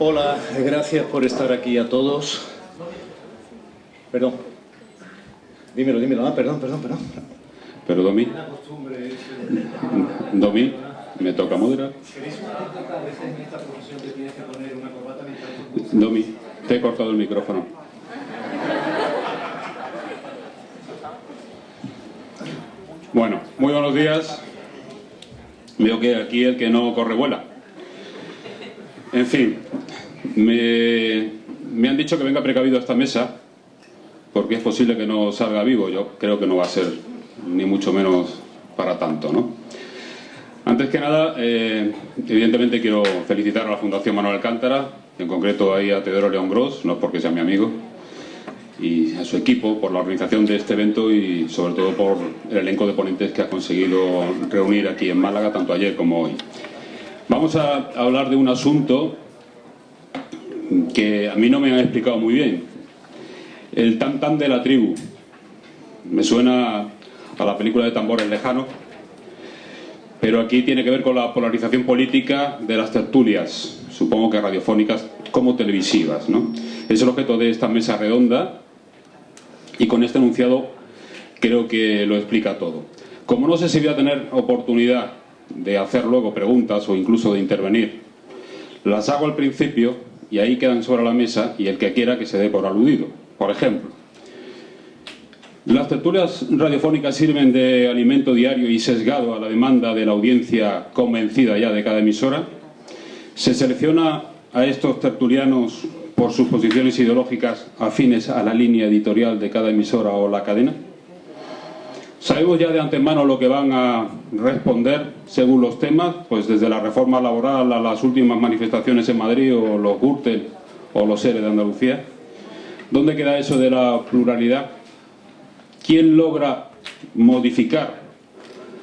Hola, gracias por estar aquí a todos. Perdón. Dímelo. Ah, perdón. Pero Domi, me toca moderar. Domi, te he cortado el micrófono. Bueno, muy buenos días. Veo que aquí el que no corre vuela. En fin, me han dicho que venga precavido a esta mesa porque es posible que no salga vivo. Yo creo que no va a ser ni mucho menos para tanto, ¿no? Antes que nada, evidentemente quiero felicitar a la Fundación Manuel Alcántara, en concreto ahí a Teodoro León Gros, no es porque sea mi amigo, y a su equipo por la organización de este evento y sobre todo por el elenco de ponentes que ha conseguido reunir aquí en Málaga, tanto ayer como hoy. Vamos a hablar de un asunto que a mí no me han explicado muy bien. El tam-tam de la tribu. Me suena a la película de Tambores Lejanos, pero aquí tiene que ver con la polarización política de las tertulias, supongo que radiofónicas como televisivas, ¿no? Es el objeto de esta mesa redonda y con este enunciado creo que lo explica todo. Como no sé si voy a tener oportunidad de hacer luego preguntas o incluso de intervenir, las hago al principio y ahí quedan sobre la mesa y el que quiera que se dé por aludido. Por ejemplo, las tertulias radiofónicas sirven de alimento diario y sesgado a la demanda de la audiencia convencida ya de cada emisora. ¿Se selecciona a estos tertulianos por sus posiciones ideológicas afines a la línea editorial de cada emisora o la cadena? ¿Sabemos ya de antemano lo que van a responder según los temas? Pues desde la reforma laboral a las últimas manifestaciones en Madrid o los Gürtel o los ERE de Andalucía. ¿Dónde queda eso de la pluralidad? ¿Quién logra modificar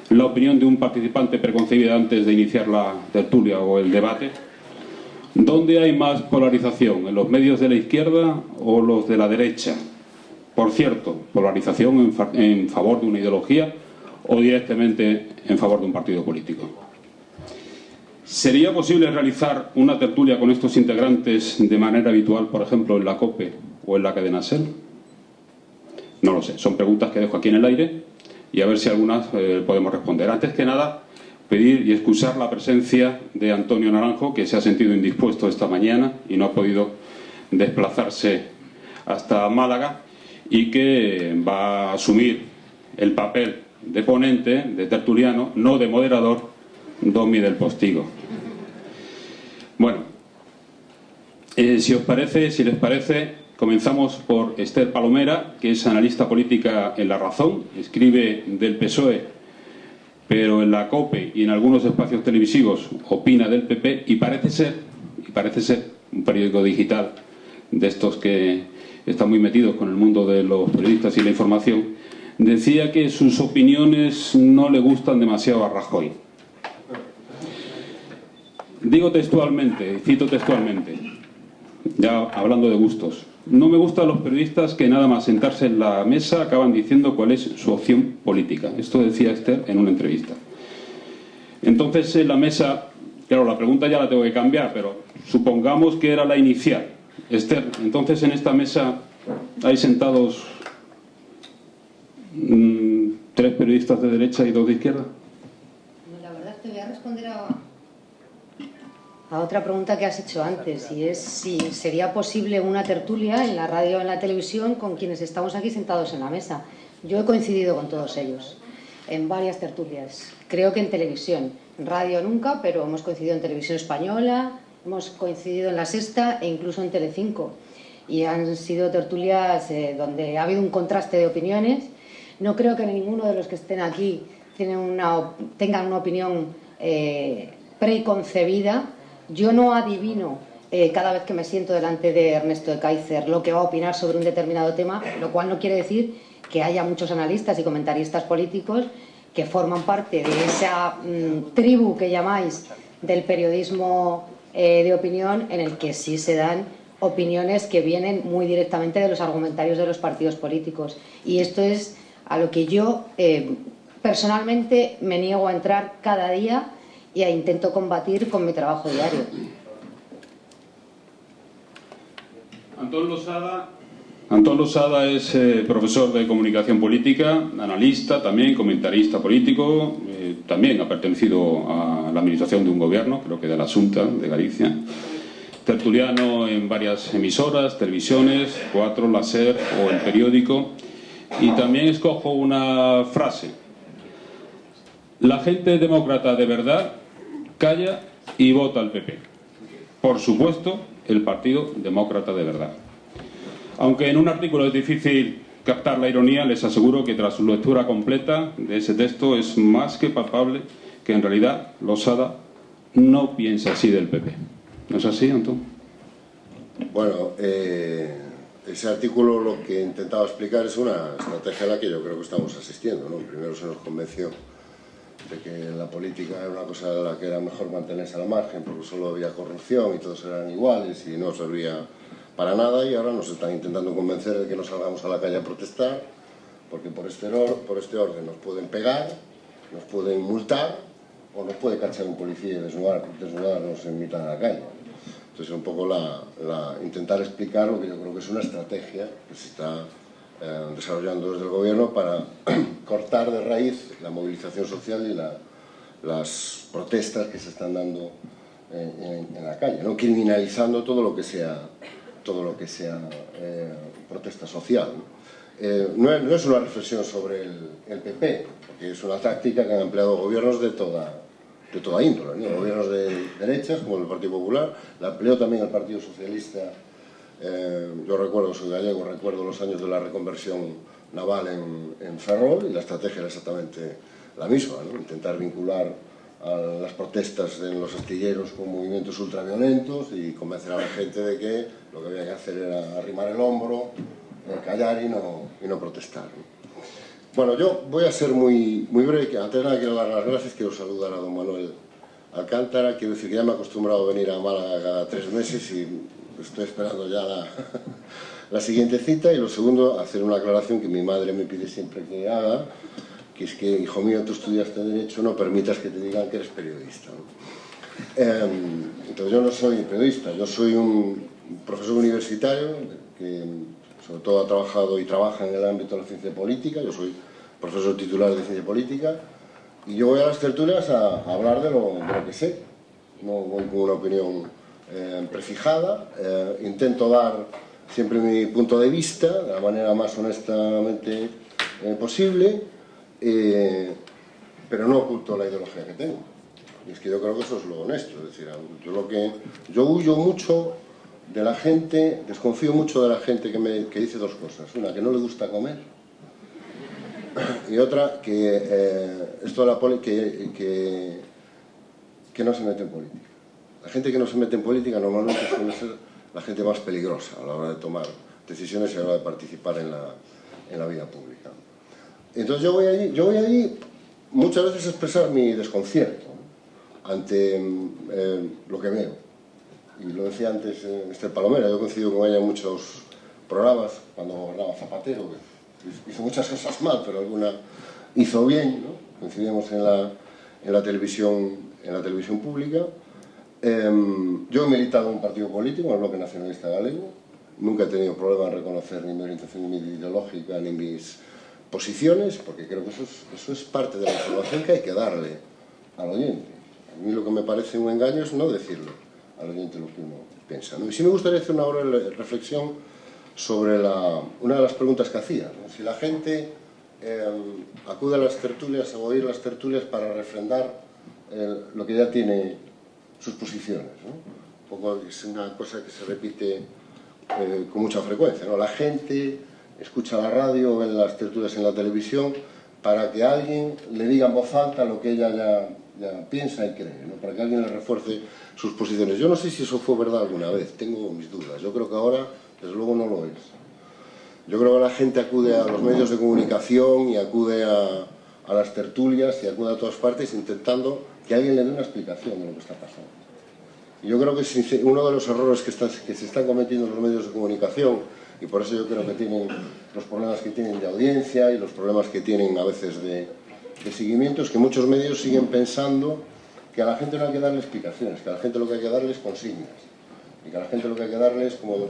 la opinión de un participante preconcebida antes de iniciar la tertulia o el debate? ¿Dónde hay más polarización? ¿En los medios de la izquierda o los de la derecha? Por cierto, polarización en favor de una ideología o directamente en favor de un partido político. ¿Sería posible realizar una tertulia con estos integrantes de manera habitual, por ejemplo, en la COPE o en la cadena SER? No lo sé, son preguntas que dejo aquí en el aire y a ver si algunas podemos responder. Antes que nada, pedir y excusar la presencia de Antonio Naranjo, que se ha sentido indispuesto esta mañana y no ha podido desplazarse hasta Málaga y que va a asumir el papel de ponente, de tertuliano, no de moderador, Domi del Postigo. Bueno, si les parece, comenzamos por Esther Palomera, que es analista política en La Razón, escribe del PSOE, pero en la COPE y en algunos espacios televisivos opina del PP y parece ser un periódico digital de estos que están muy metidos con el mundo de los periodistas y la información, decía que sus opiniones no le gustan demasiado a Rajoy. Cito textualmente, ya hablando de gustos: no me gustan los periodistas que nada más sentarse en la mesa acaban diciendo cuál es su opción política. Esto decía Esther en una entrevista. Entonces en la mesa, claro, la pregunta ya la tengo que cambiar, pero supongamos que era la inicial. Esther, entonces en esta mesa hay sentados 3 periodistas de derecha y 2 de izquierda. La verdad es que voy a responder a otra pregunta que has hecho antes, y es si sería posible una tertulia en la radio o en la televisión con quienes estamos aquí sentados en la mesa. Yo he coincidido con todos ellos en varias tertulias. Creo que en televisión, en radio nunca, pero hemos coincidido en Televisión Española, hemos coincidido en La Sexta e incluso en Telecinco. Y han sido tertulias donde ha habido un contraste de opiniones. No creo que ninguno de los que estén aquí tengan una opinión preconcebida. Yo no adivino cada vez que me siento delante de Ernesto de Kaiser lo que va a opinar sobre un determinado tema, lo cual no quiere decir que haya muchos analistas y comentaristas políticos que forman parte de esa tribu que llamáis del periodismo de opinión, en el que sí se dan opiniones que vienen muy directamente de los argumentarios de los partidos políticos. Y esto es a lo que yo personalmente me niego a entrar cada día y intento combatir con mi trabajo diario. Antón Losada es profesor de comunicación política, analista también, comentarista político, también ha pertenecido a la administración de un gobierno, creo que de la Xunta de Galicia, tertuliano en varias emisoras, televisiones, 4, la SER o El Periódico, y también escojo una frase: la gente demócrata de verdad calla y vota al PP. Por supuesto, el Partido Demócrata de verdad. Aunque en un artículo es difícil captar la ironía, les aseguro que tras su lectura completa de ese texto es más que palpable que en realidad Losada no piensa así del PP. ¿No es así, Antón? Bueno, ese artículo lo que intentaba explicar es una estrategia a la que yo creo que estamos asistiendo, ¿no? Primero se nos convenció de que la política era una cosa a la que era mejor mantenerse al margen porque solo había corrupción y todos eran iguales y no servía para nada, y ahora nos están intentando convencer de que no salgamos a la calle a protestar porque por este orden nos pueden pegar, nos pueden multar o nos puede cachar un policía y desnudarnos en mitad de la calle. Entonces un poco intentar explicar lo que yo creo que es una estrategia que se está desarrollando desde el gobierno para cortar de raíz la movilización social y las protestas que se están dando en la calle, ¿no? Criminalizando todo lo que sea protesta social, ¿no? No es una reflexión sobre el PP, porque es una táctica que han empleado gobiernos de toda índole, ¿no? Gobiernos de derechas, como el Partido Popular, la empleó también el Partido Socialista. Yo recuerdo, soy gallego, recuerdo los años de la reconversión naval en Ferrol, y la estrategia era exactamente la misma, ¿no? Intentar vincular a las protestas en los astilleros con movimientos ultraviolentos y convencer a la gente de que lo que había que hacer era arrimar el hombro, callar y no protestar, ¿no? Bueno, yo voy a ser muy breve, que antes de nada quiero dar las gracias, quiero saludar a don Manuel Alcántara, quiero decir que ya me he acostumbrado a venir a Málaga cada 3 meses y estoy esperando ya la siguiente cita. Y lo segundo, hacer una aclaración que mi madre me pide siempre que haga, que es que, hijo mío, tú estudiaste Derecho, no permitas que te digan que eres periodista, ¿no? Entonces yo no soy periodista, yo soy un profesor universitario que sobre todo ha trabajado y trabaja en el ámbito de la ciencia política. Yo soy profesor titular de ciencia política y yo voy a las tertulias a hablar de lo que sé. No voy con una opinión prefijada, intento dar siempre mi punto de vista de la manera más honestamente posible, pero no oculto la ideología que tengo. Y es que yo creo que eso es lo honesto. Es decir, yo huyo mucho de la gente, desconfío mucho de la gente que dice 2 cosas. Una, que no le gusta comer, y otra, que no se mete en política. La gente que no se mete en política normalmente suele ser la gente más peligrosa a la hora de tomar decisiones y a la hora de participar en la vida pública. Entonces yo voy allí muchas veces a expresar mi desconcierto ante lo que veo. Y lo decía antes Esther Palomera, yo coincido con ella en muchos programas cuando gobernaba Zapatero, que hizo muchas cosas mal, pero alguna hizo bien, ¿no? Coincidimos en la televisión pública. Yo he militado en un partido político, en el Bloque Nacionalista Galego. Nunca he tenido problema en reconocer ni mi orientación ni mi ideológica ni mis posiciones, porque creo que eso es parte de la información que hay que darle al oyente. A mí lo que me parece un engaño es no decirlo al oyente lo que uno piensa, ¿no? Y sí me gustaría hacer una breve reflexión sobre una de las preguntas que hacía, ¿no? Si la gente acude a las tertulias, a oír las tertulias para refrendar lo que ya tiene sus posiciones, ¿no? Un poco es una cosa que se repite con mucha frecuencia, ¿no? La gente escucha la radio o ve las tertulias en la televisión para que alguien le diga en voz alta lo que ella ya piensa y cree, ¿no? Para que alguien le refuerce sus posiciones. Yo no sé si eso fue verdad alguna vez, tengo mis dudas. Yo creo que ahora, desde luego, no lo es. Yo creo que la gente acude a los medios de comunicación y acude a las tertulias y acude a todas partes intentando que alguien le dé una explicación de lo que está pasando. Y yo creo que uno de los errores que se están cometiendo los medios de comunicación, y por eso yo creo que tienen los problemas que tienen de audiencia y los problemas que tienen a veces de seguimiento, es que muchos medios siguen pensando que a la gente no hay que darle explicaciones, que a la gente lo que hay que darle es consignas, y que a la gente lo que hay que darle es como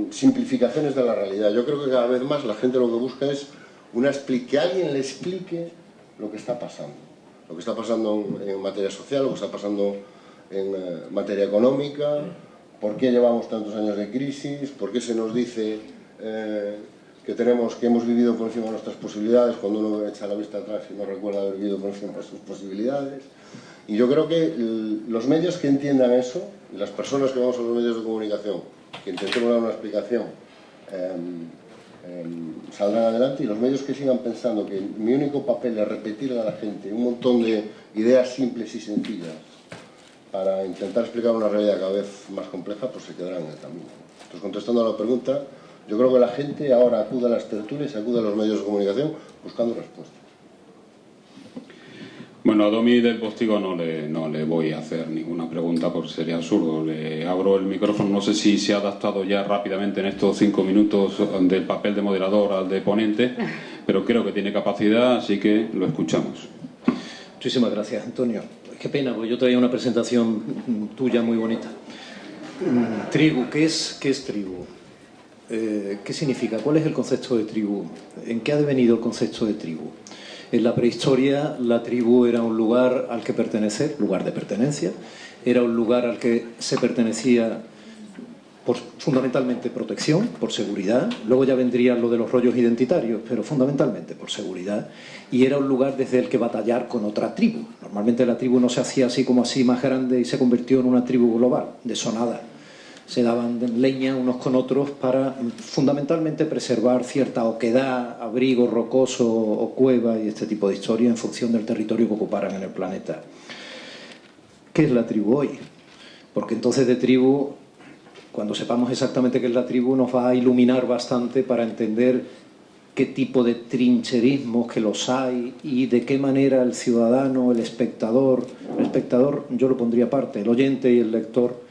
simplificaciones de la realidad. Yo creo que cada vez más la gente lo que busca es que alguien le explique lo que está pasando. Lo que está pasando en materia social, lo que está pasando en materia económica, por qué llevamos tantos años de crisis, por qué se nos dice que hemos vivido por encima de nuestras posibilidades cuando uno echa la vista atrás y no recuerda haber vivido por encima de sus posibilidades. Y yo creo que los medios que entiendan eso, y las personas que vamos a los medios de comunicación, que intentemos dar una explicación, saldrán adelante, y los medios que sigan pensando que mi único papel es repetirle a la gente un montón de ideas simples y sencillas para intentar explicar una realidad cada vez más compleja, pues se quedarán en el camino. Entonces, contestando a la pregunta, yo creo que la gente ahora acude a las tertulias, acude a los medios de comunicación buscando respuestas. Bueno, a Domi del Postigo no le voy a hacer ninguna pregunta porque sería absurdo. Le abro el micrófono, no sé si se ha adaptado ya rápidamente en estos 5 minutos del papel de moderador al de ponente, pero creo que tiene capacidad, así que lo escuchamos. Muchísimas gracias, Antonio. Qué pena, porque yo traía una presentación tuya muy bonita. Tribu, ¿qué es tribu? ¿Qué significa? ¿Cuál es el concepto de tribu? ¿En qué ha devenido el concepto de tribu? En la prehistoria, la tribu era un lugar al que pertenecer, lugar de pertenencia, era un lugar al que se pertenecía por fundamentalmente protección, por seguridad, luego ya vendría lo de los rollos identitarios, pero fundamentalmente por seguridad, y era un lugar desde el que batallar con otra tribu. Normalmente la tribu no se hacía así como así más grande y se convirtió en una tribu global, de sonada. Se daban leña unos con otros para fundamentalmente preservar cierta oquedad, abrigo rocoso o cueva y este tipo de historia en función del territorio que ocuparan en el planeta. ¿Qué es la tribu hoy? Porque entonces de tribu, cuando sepamos exactamente qué es la tribu, nos va a iluminar bastante para entender qué tipo de trincherismos que los hay y de qué manera el ciudadano, el espectador yo lo pondría aparte, el oyente y el lector,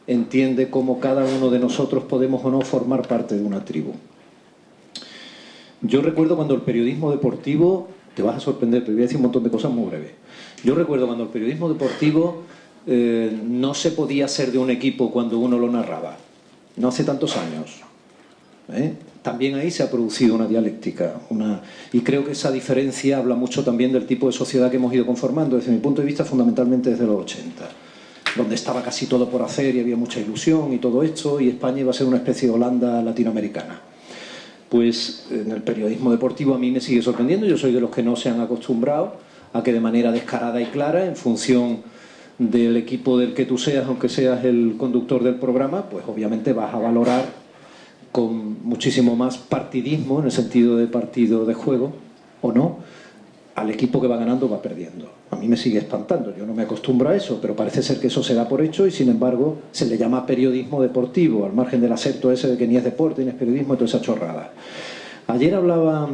entiende cómo cada uno de nosotros podemos o no formar parte de una tribu. Yo recuerdo cuando el periodismo deportivo, te vas a sorprender, pero voy a decir un montón de cosas muy breves. Yo recuerdo cuando el periodismo deportivo no se podía ser de un equipo cuando uno lo narraba, no hace tantos años. También ahí se ha producido una dialéctica, y creo que esa diferencia habla mucho también del tipo de sociedad que hemos ido conformando, desde mi punto de vista fundamentalmente desde los 80. Donde estaba casi todo por hacer y había mucha ilusión y todo esto, y España iba a ser una especie de Holanda latinoamericana. Pues en el periodismo deportivo a mí me sigue sorprendiendo. Yo soy de los que no se han acostumbrado a que de manera descarada y clara, en función del equipo del que tú seas, aunque seas el conductor del programa, pues obviamente vas a valorar con muchísimo más partidismo, en el sentido de partido de juego, o no, al equipo que va ganando o va perdiendo. A mí me sigue espantando, yo no me acostumbro a eso, pero parece ser que eso se da por hecho y sin embargo se le llama periodismo deportivo, al margen del acepto ese de que ni es deporte ni es periodismo y toda esa chorrada. Ayer hablaba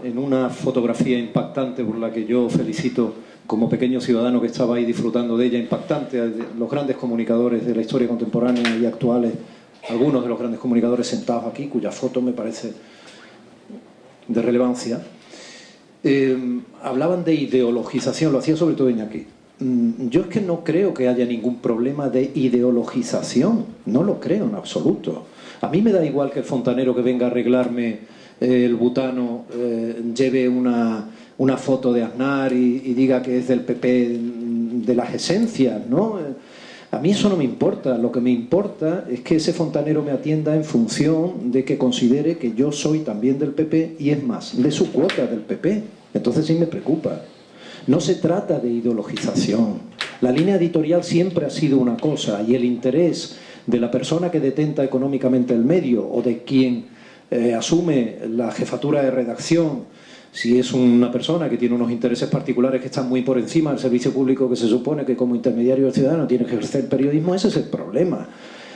en una fotografía impactante por la que yo felicito como pequeño ciudadano que estaba ahí disfrutando de ella, impactante, los grandes comunicadores de la historia contemporánea y actuales, algunos de los grandes comunicadores sentados aquí, cuya foto me parece de relevancia. Hablaban de ideologización, lo hacía sobre todo Iñaki. Yo es que no creo que haya ningún problema de ideologización, no lo creo en absoluto. A mí me da igual que el fontanero que venga a arreglarme el butano lleve una foto de Aznar y diga que es del PP de las esencias, ¿no? A mí eso no me importa, lo que me importa es que ese fontanero me atienda en función de que considere que yo soy también del PP y es más, de su cuota del PP. Entonces sí me preocupa. No se trata de ideologización. La línea editorial siempre ha sido una cosa y el interés de la persona que detenta económicamente el medio o de quien asume la jefatura de redacción, si es una persona que tiene unos intereses particulares que están muy por encima del servicio público que se supone que como intermediario del ciudadano tiene que ejercer periodismo, ese es el problema.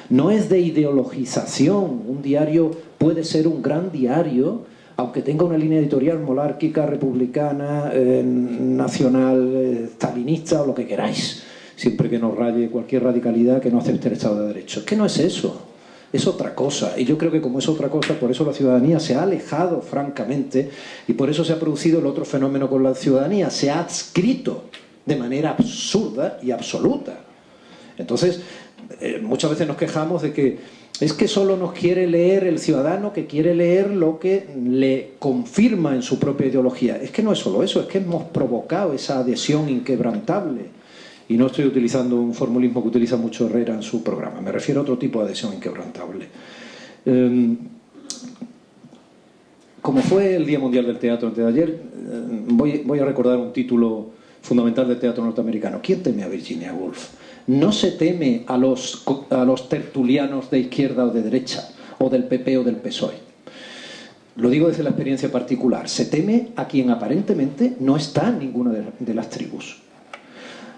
No es de ideologización. Un diario puede ser un gran diario, aunque tenga una línea editorial monárquica, republicana, nacional, stalinista o lo que queráis, siempre que no raye cualquier radicalidad que no acepte el Estado de Derecho. Es que no es eso. Es otra cosa, y yo creo que como es otra cosa, por eso la ciudadanía se ha alejado francamente y por eso se ha producido el otro fenómeno con la ciudadanía, se ha adscrito de manera absurda y absoluta. Entonces, muchas veces nos quejamos de que Es que solo nos quiere leer el ciudadano que quiere leer lo que le confirma en su propia ideología. Es que no es solo eso, es que hemos provocado esa adhesión inquebrantable. Y no estoy utilizando un formulismo que utiliza mucho Herrera en su programa, me refiero a otro tipo de adhesión inquebrantable. Como fue el Día Mundial del Teatro antes de ayer, voy a recordar un título fundamental del teatro norteamericano. ¿Quién teme a Virginia Woolf? No se teme a los tertulianos de izquierda o de derecha, o del PP o del PSOE. Lo digo desde la experiencia particular. Se teme a quien aparentemente no está en ninguna de las tribus.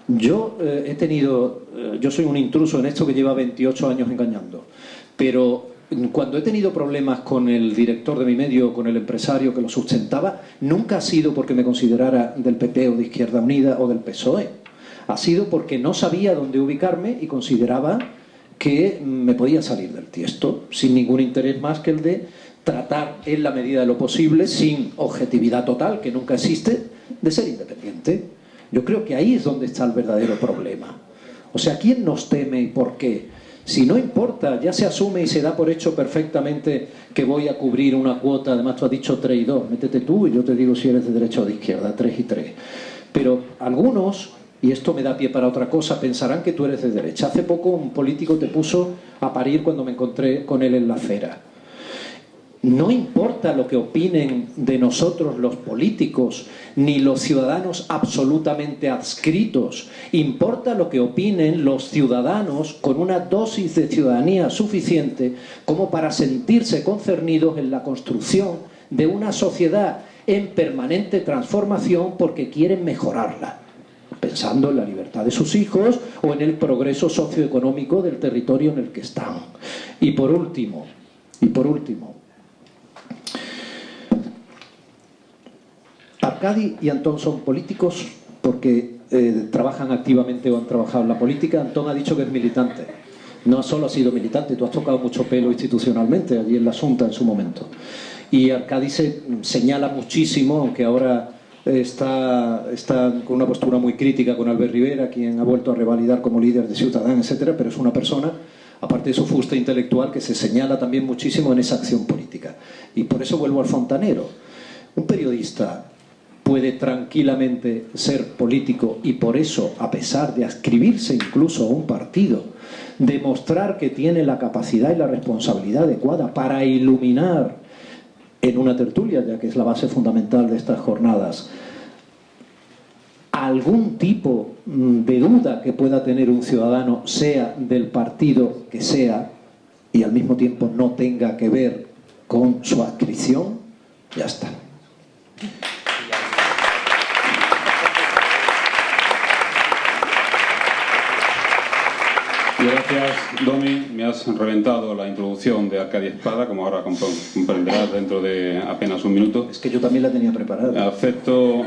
Yo soy un intruso en esto que lleva 28 años engañando, pero cuando he tenido problemas con el director de mi medio, con el empresario que lo sustentaba, nunca ha sido porque me considerara del PP o de Izquierda Unida o del PSOE. Ha sido porque no sabía dónde ubicarme y consideraba que me podía salir del tiesto, sin ningún interés más que el de tratar en la medida de lo posible, sin objetividad total, que nunca existe, de ser independiente. Yo creo que ahí es donde está el verdadero problema. O sea, ¿quién nos teme y por qué? Si no importa, ya se asume y se da por hecho perfectamente que voy a cubrir una cuota, además tú has dicho 3 y 2, métete tú y yo te digo si eres de derecha o de izquierda, 3 y 3. Pero algunos, y esto me da pie para otra cosa, pensarán que tú eres de derecha. Hace poco un político te puso a parir cuando me encontré con él en la acera. No importa lo que opinen de nosotros los políticos, ni los ciudadanos absolutamente adscritos. Importa lo que opinen los ciudadanos con una dosis de ciudadanía suficiente como para sentirse concernidos en la construcción de una sociedad en permanente transformación porque quieren mejorarla, pensando en la libertad de sus hijos o en el progreso socioeconómico del territorio en el que están. Y por último, Arcadi y Antón son políticos porque trabajan activamente o han trabajado en la política. Antón ha dicho que es militante. No solo ha sido militante, tú has tocado mucho pelo institucionalmente allí en la Asunta en su momento. Y Arcadi se señala muchísimo, aunque ahora está con una postura muy crítica con Albert Rivera, quien ha vuelto a revalidar como líder de Ciutadans, etcétera, pero es una persona, aparte de su fuste intelectual, que se señala también muchísimo en esa acción política. Y por eso vuelvo al fontanero. Un periodista puede tranquilamente ser político y por eso, a pesar de adscribirse incluso a un partido, demostrar que tiene la capacidad y la responsabilidad adecuada para iluminar en una tertulia, ya que es la base fundamental de estas jornadas, algún tipo de duda que pueda tener un ciudadano, sea del partido que sea, y al mismo tiempo no tenga que ver con su adscripción, ya está. Gracias, Domi. Me has reventado la introducción de Arcadia Espada, como ahora comprenderás dentro de apenas un minuto. Es que yo también la tenía preparada. Acepto.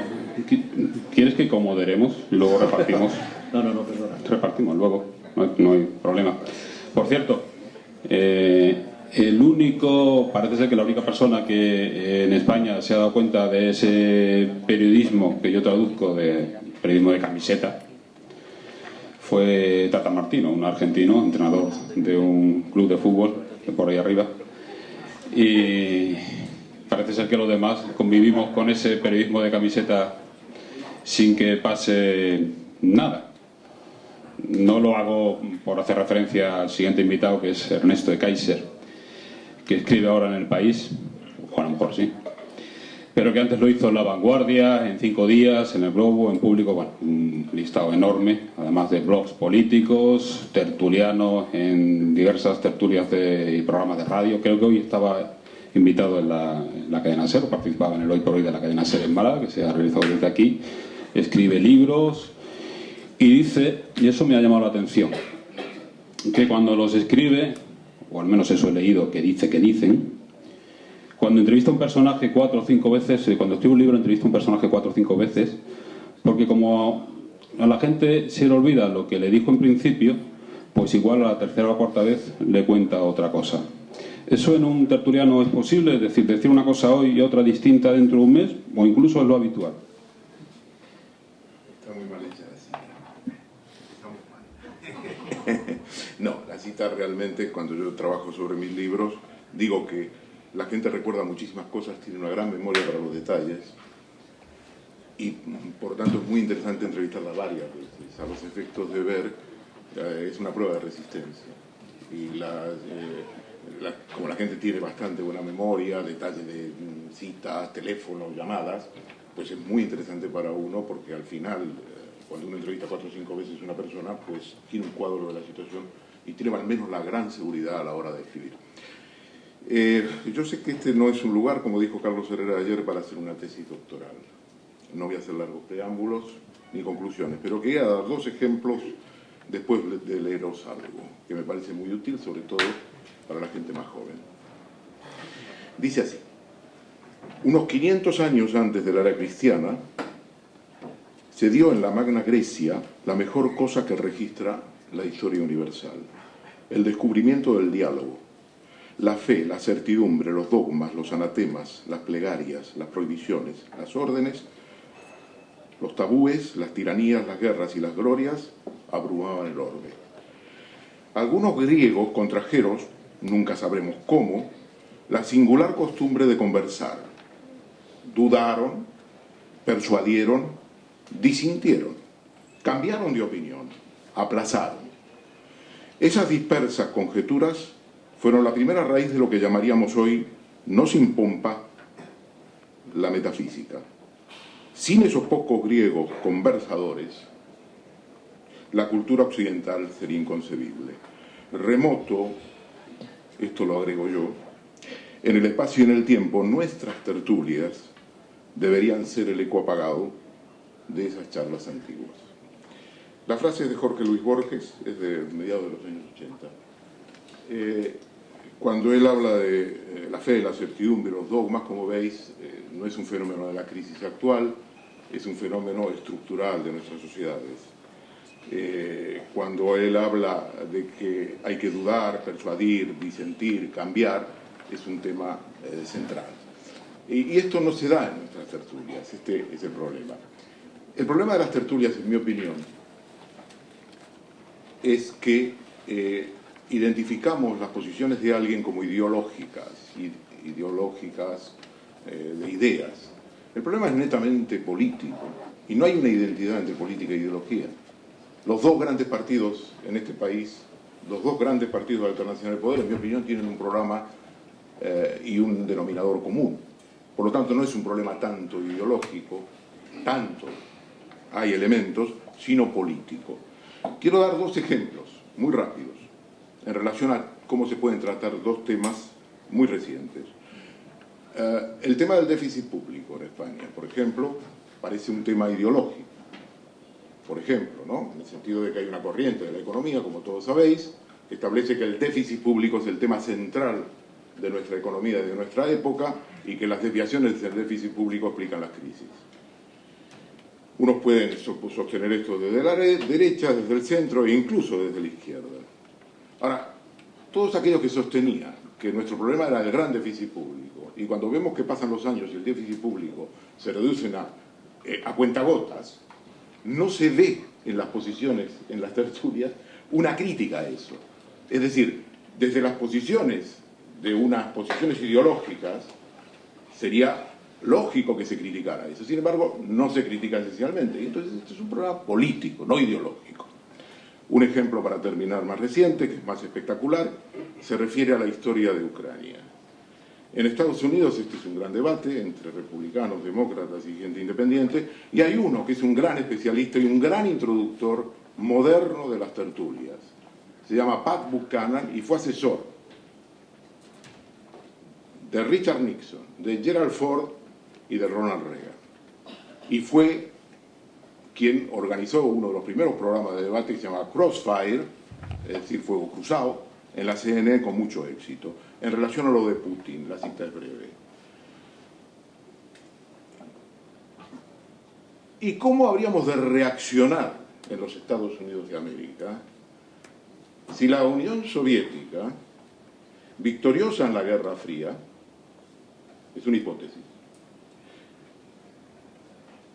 ¿Quieres que comoderemos y luego repartimos? No, perdona. Repartimos luego, no hay problema. Por cierto, parece ser que la única persona que en España se ha dado cuenta de ese periodismo que yo traduzco de periodismo de camiseta fue Tata Martino, un argentino, entrenador de un club de fútbol de por ahí arriba. Y parece ser que los demás convivimos con ese periodismo de camiseta sin que pase nada. No lo hago por hacer referencia al siguiente invitado, que es Ernesto de Kaiser, que escribe ahora en El País, o a lo mejor sí, pero que antes lo hizo en La Vanguardia, en 5 días, en El Globo, en Público, bueno, un listado enorme, además de blogs políticos, tertulianos en diversas tertulias y programas de radio. Creo que hoy estaba invitado en la cadena SER, participaba en el Hoy por Hoy de la cadena SER en Málaga, que se ha realizado desde aquí. Escribe libros y dice, y eso me ha llamado la atención, que cuando los escribe, o al menos eso he leído que dicen, cuando entrevista a un personaje 4 o 5 veces, cuando escribe un libro entrevista a un personaje 4 o 5 veces, porque como a la gente se le olvida lo que le dijo en principio, pues igual a la tercera o cuarta vez le cuenta otra cosa. ¿Eso en un tertuliano es posible? Es decir una cosa hoy y otra distinta dentro de un mes, o incluso es lo habitual. Está muy mal hecha la señora. Está muy mal. No, la cita realmente, cuando yo trabajo sobre mis libros, digo que la gente recuerda muchísimas cosas, tiene una gran memoria para los detalles y por lo tanto es muy interesante entrevistarla varias veces. A los efectos de ver, es una prueba de resistencia. Y como la gente tiene bastante buena memoria, detalles de citas, teléfonos, llamadas, pues es muy interesante para uno porque al final, cuando uno entrevista 4 o 5 veces a una persona, pues tiene un cuadro de la situación y tiene al menos la gran seguridad a la hora de escribir. Yo sé que este no es un lugar, como dijo Carlos Herrera ayer, para hacer una tesis doctoral. No voy a hacer largos preámbulos ni conclusiones, pero quería dar 2 ejemplos después de leeros algo, que me parece muy útil, sobre todo para la gente más joven. Dice así: unos 500 años antes de la era cristiana, se dio en la Magna Grecia la mejor cosa que registra la historia universal: el descubrimiento del diálogo. La fe, la certidumbre, los dogmas, los anatemas, las plegarias, las prohibiciones, las órdenes, los tabúes, las tiranías, las guerras y las glorias abrumaban el orbe. Algunos griegos contrajeron, nunca sabremos cómo, la singular costumbre de conversar. Dudaron, persuadieron, disintieron, cambiaron de opinión, aplazaron. Esas dispersas conjeturas fueron la primera raíz de lo que llamaríamos hoy, no sin pompa, la metafísica. Sin esos pocos griegos conversadores, la cultura occidental sería inconcebible. Remoto, esto lo agrego yo, en el espacio y en el tiempo, nuestras tertulias deberían ser el eco apagado de esas charlas antiguas. La frase es de Jorge Luis Borges, es de mediados de los años 80. Cuando él habla de la fe, la certidumbre, los dogmas, como veis, no es un fenómeno de la crisis actual, es un fenómeno estructural de nuestras sociedades. Cuando él habla de que hay que dudar, persuadir, disentir, cambiar, es un tema central. Y esto no se da en nuestras tertulias, este es el problema. El problema de las tertulias, en mi opinión, es que identificamos las posiciones de alguien como ideológicas de ideas. El problema es netamente político, y no hay una identidad entre política e ideología. Los 2 grandes partidos en este país, los 2 grandes partidos de alternancia del poder, en mi opinión, tienen un programa y un denominador común. Por lo tanto, no es un problema tanto ideológico, tanto hay elementos, sino político. Quiero dar 2 ejemplos muy rápidos en relación a cómo se pueden tratar 2 temas muy recientes. El tema del déficit público en España, por ejemplo, parece un tema ideológico. Por ejemplo, ¿no? En el sentido de que hay una corriente de la economía, como todos sabéis, que establece que el déficit público es el tema central de nuestra economía y de nuestra época, y que las desviaciones del déficit público explican las crisis. Unos pueden sostener esto desde la derecha, desde el centro e incluso desde la izquierda. Ahora, todos aquellos que sostenían que nuestro problema era el gran déficit público, y cuando vemos que pasan los años y el déficit público se reduce a cuentagotas, no se ve en las posiciones, en las tertulias, una crítica a eso. Es decir, desde las posiciones de unas posiciones ideológicas, sería lógico que se criticara eso. Sin embargo, no se critica esencialmente. Y entonces, este es un problema político, no ideológico. Un ejemplo para terminar más reciente, que es más espectacular, se refiere a la historia de Ucrania. En Estados Unidos este es un gran debate entre republicanos, demócratas y gente independiente, y hay uno que es un gran especialista y un gran introductor moderno de las tertulias. Se llama Pat Buchanan y fue asesor de Richard Nixon, de Gerald Ford y de Ronald Reagan. Y fue quien organizó uno de los primeros programas de debate que se llama Crossfire, es decir, Fuego Cruzado, en la CNN con mucho éxito. En relación a lo de Putin, la cita es breve. ¿Y cómo habríamos de reaccionar en los Estados Unidos de América si la Unión Soviética, victoriosa en la Guerra Fría, es una hipótesis,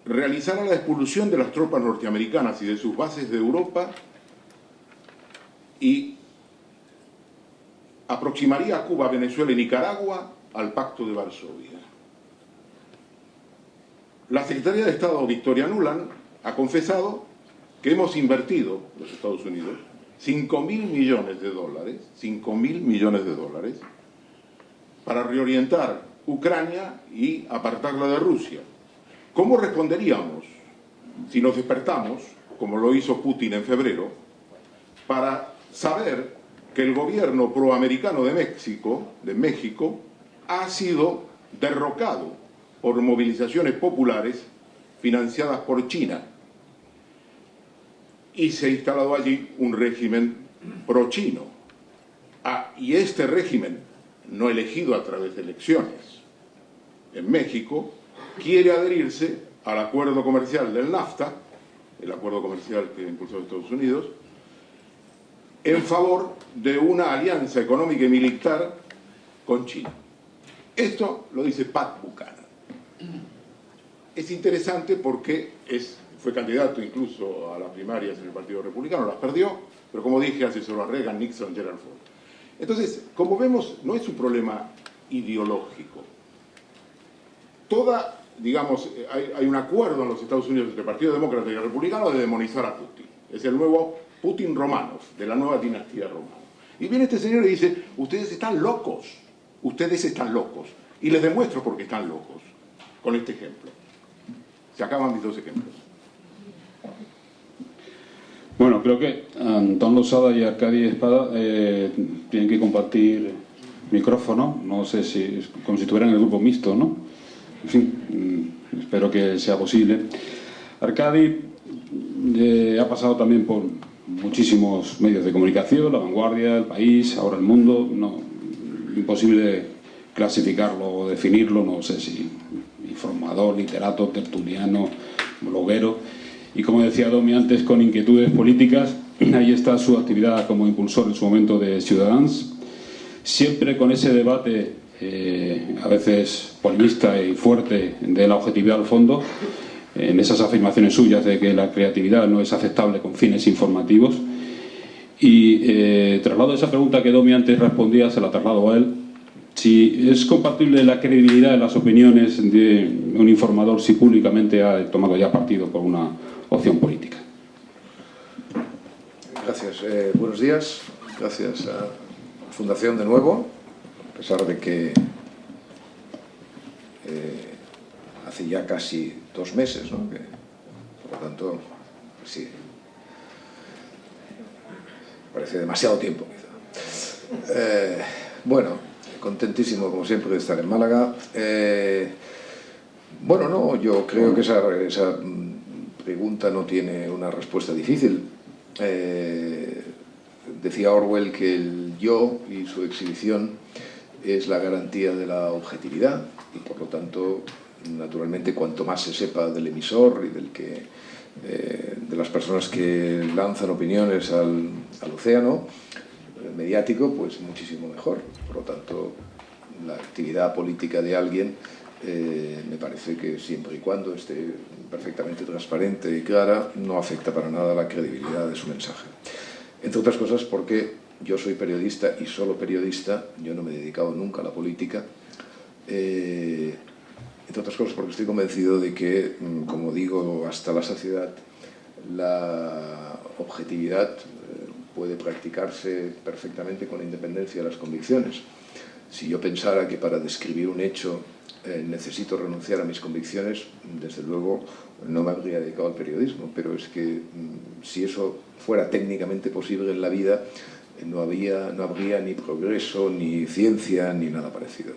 realizara la expulsión de las tropas norteamericanas y de sus bases de Europa y aproximaría a Cuba, Venezuela y Nicaragua al Pacto de Varsovia. La Secretaría de Estado Victoria Nuland ha confesado que hemos invertido, los Estados Unidos, 5.000 millones de dólares, 5.000 millones de dólares, para reorientar Ucrania y apartarla de Rusia. ¿Cómo responderíamos si nos despertamos, como lo hizo Putin en febrero, para saber que el gobierno proamericano de México, ha sido derrocado por movilizaciones populares financiadas por China y se ha instalado allí un régimen pro-chino? Y este régimen, no elegido a través de elecciones en México, quiere adherirse al acuerdo comercial del NAFTA, el acuerdo comercial que impulsó Estados Unidos, en favor de una alianza económica y militar con China. Esto lo dice Pat Buchanan. Es interesante porque fue candidato incluso a las primarias en el Partido Republicano, las perdió, pero como dije, asesoró a Reagan, Nixon, Gerald Ford. Entonces, como vemos, no es un problema ideológico. Hay un acuerdo en los Estados Unidos entre el Partido Demócrata y el Republicano de demonizar a Putin. Es el nuevo Putin Romanov, de la nueva dinastía romana. Y viene este señor y dice, ustedes están locos, y les demuestro por qué están locos, con este ejemplo. Se acaban mis dos ejemplos. Bueno, creo que Antón Losada y Arcadi Espada tienen que compartir micrófono, no sé si, como si estuvieran en el grupo mixto, ¿no? En fin, espero que sea posible. Arcadi ha pasado también por muchísimos medios de comunicación, La Vanguardia, El País, Ahora El Mundo, imposible clasificarlo o definirlo, no sé si informador, literato, tertuliano, bloguero, y como decía Domi antes, con inquietudes políticas. Ahí está su actividad como impulsor en su momento de Ciudadans, siempre con ese debate a veces polemista y fuerte de la objetividad al fondo, en esas afirmaciones suyas de que la creatividad no es aceptable con fines informativos. Y traslado esa pregunta que Domi antes respondía, se la traslado a él: si es compatible la credibilidad de las opiniones de un informador si públicamente ha tomado ya partido por una opción política. Gracias. Buenos días. Gracias a Fundación de nuevo, a pesar de que hace ya casi 2 meses, ¿no? Por lo tanto, pues sí, parece demasiado tiempo quizá. Bueno, contentísimo como siempre de estar en Málaga. Bueno, no, yo creo que esa pregunta no tiene una respuesta difícil. Decía Orwell que el yo y su exhibición es la garantía de la objetividad, y por lo tanto, naturalmente, cuanto más se sepa del emisor y de las personas que lanzan opiniones al océano mediático, pues muchísimo mejor. Por lo tanto, la actividad política de alguien me parece que siempre y cuando esté perfectamente transparente y clara, no afecta para nada la credibilidad de su mensaje. Entre otras cosas porque yo soy periodista y solo periodista, yo no me he dedicado nunca a la política, entre otras cosas porque estoy convencido de que, como digo hasta la saciedad, la objetividad puede practicarse perfectamente con independencia de las convicciones. Si yo pensara que para describir un hecho necesito renunciar a mis convicciones, desde luego no me habría dedicado al periodismo, pero es que si eso fuera técnicamente posible en la vida, no habría ni progreso, ni ciencia, ni nada parecido.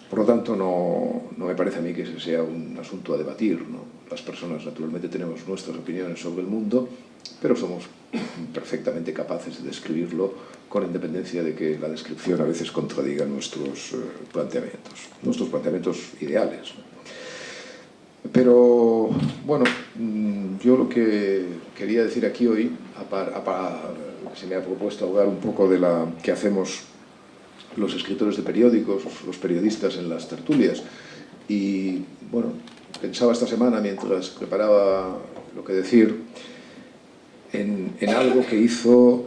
Por lo tanto, no me parece a mí que ese sea un asunto a debatir, ¿no? Las personas naturalmente tenemos nuestras opiniones sobre el mundo, pero somos perfectamente capaces de describirlo con independencia de que la descripción a veces contradiga nuestros planteamientos ideales, ¿no? Pero, bueno, yo lo que quería decir aquí hoy, se me ha propuesto hablar un poco de la que hacemos los escritores de periódicos, los periodistas en las tertulias. Y, bueno, pensaba esta semana, mientras preparaba lo que decir, en algo que hizo,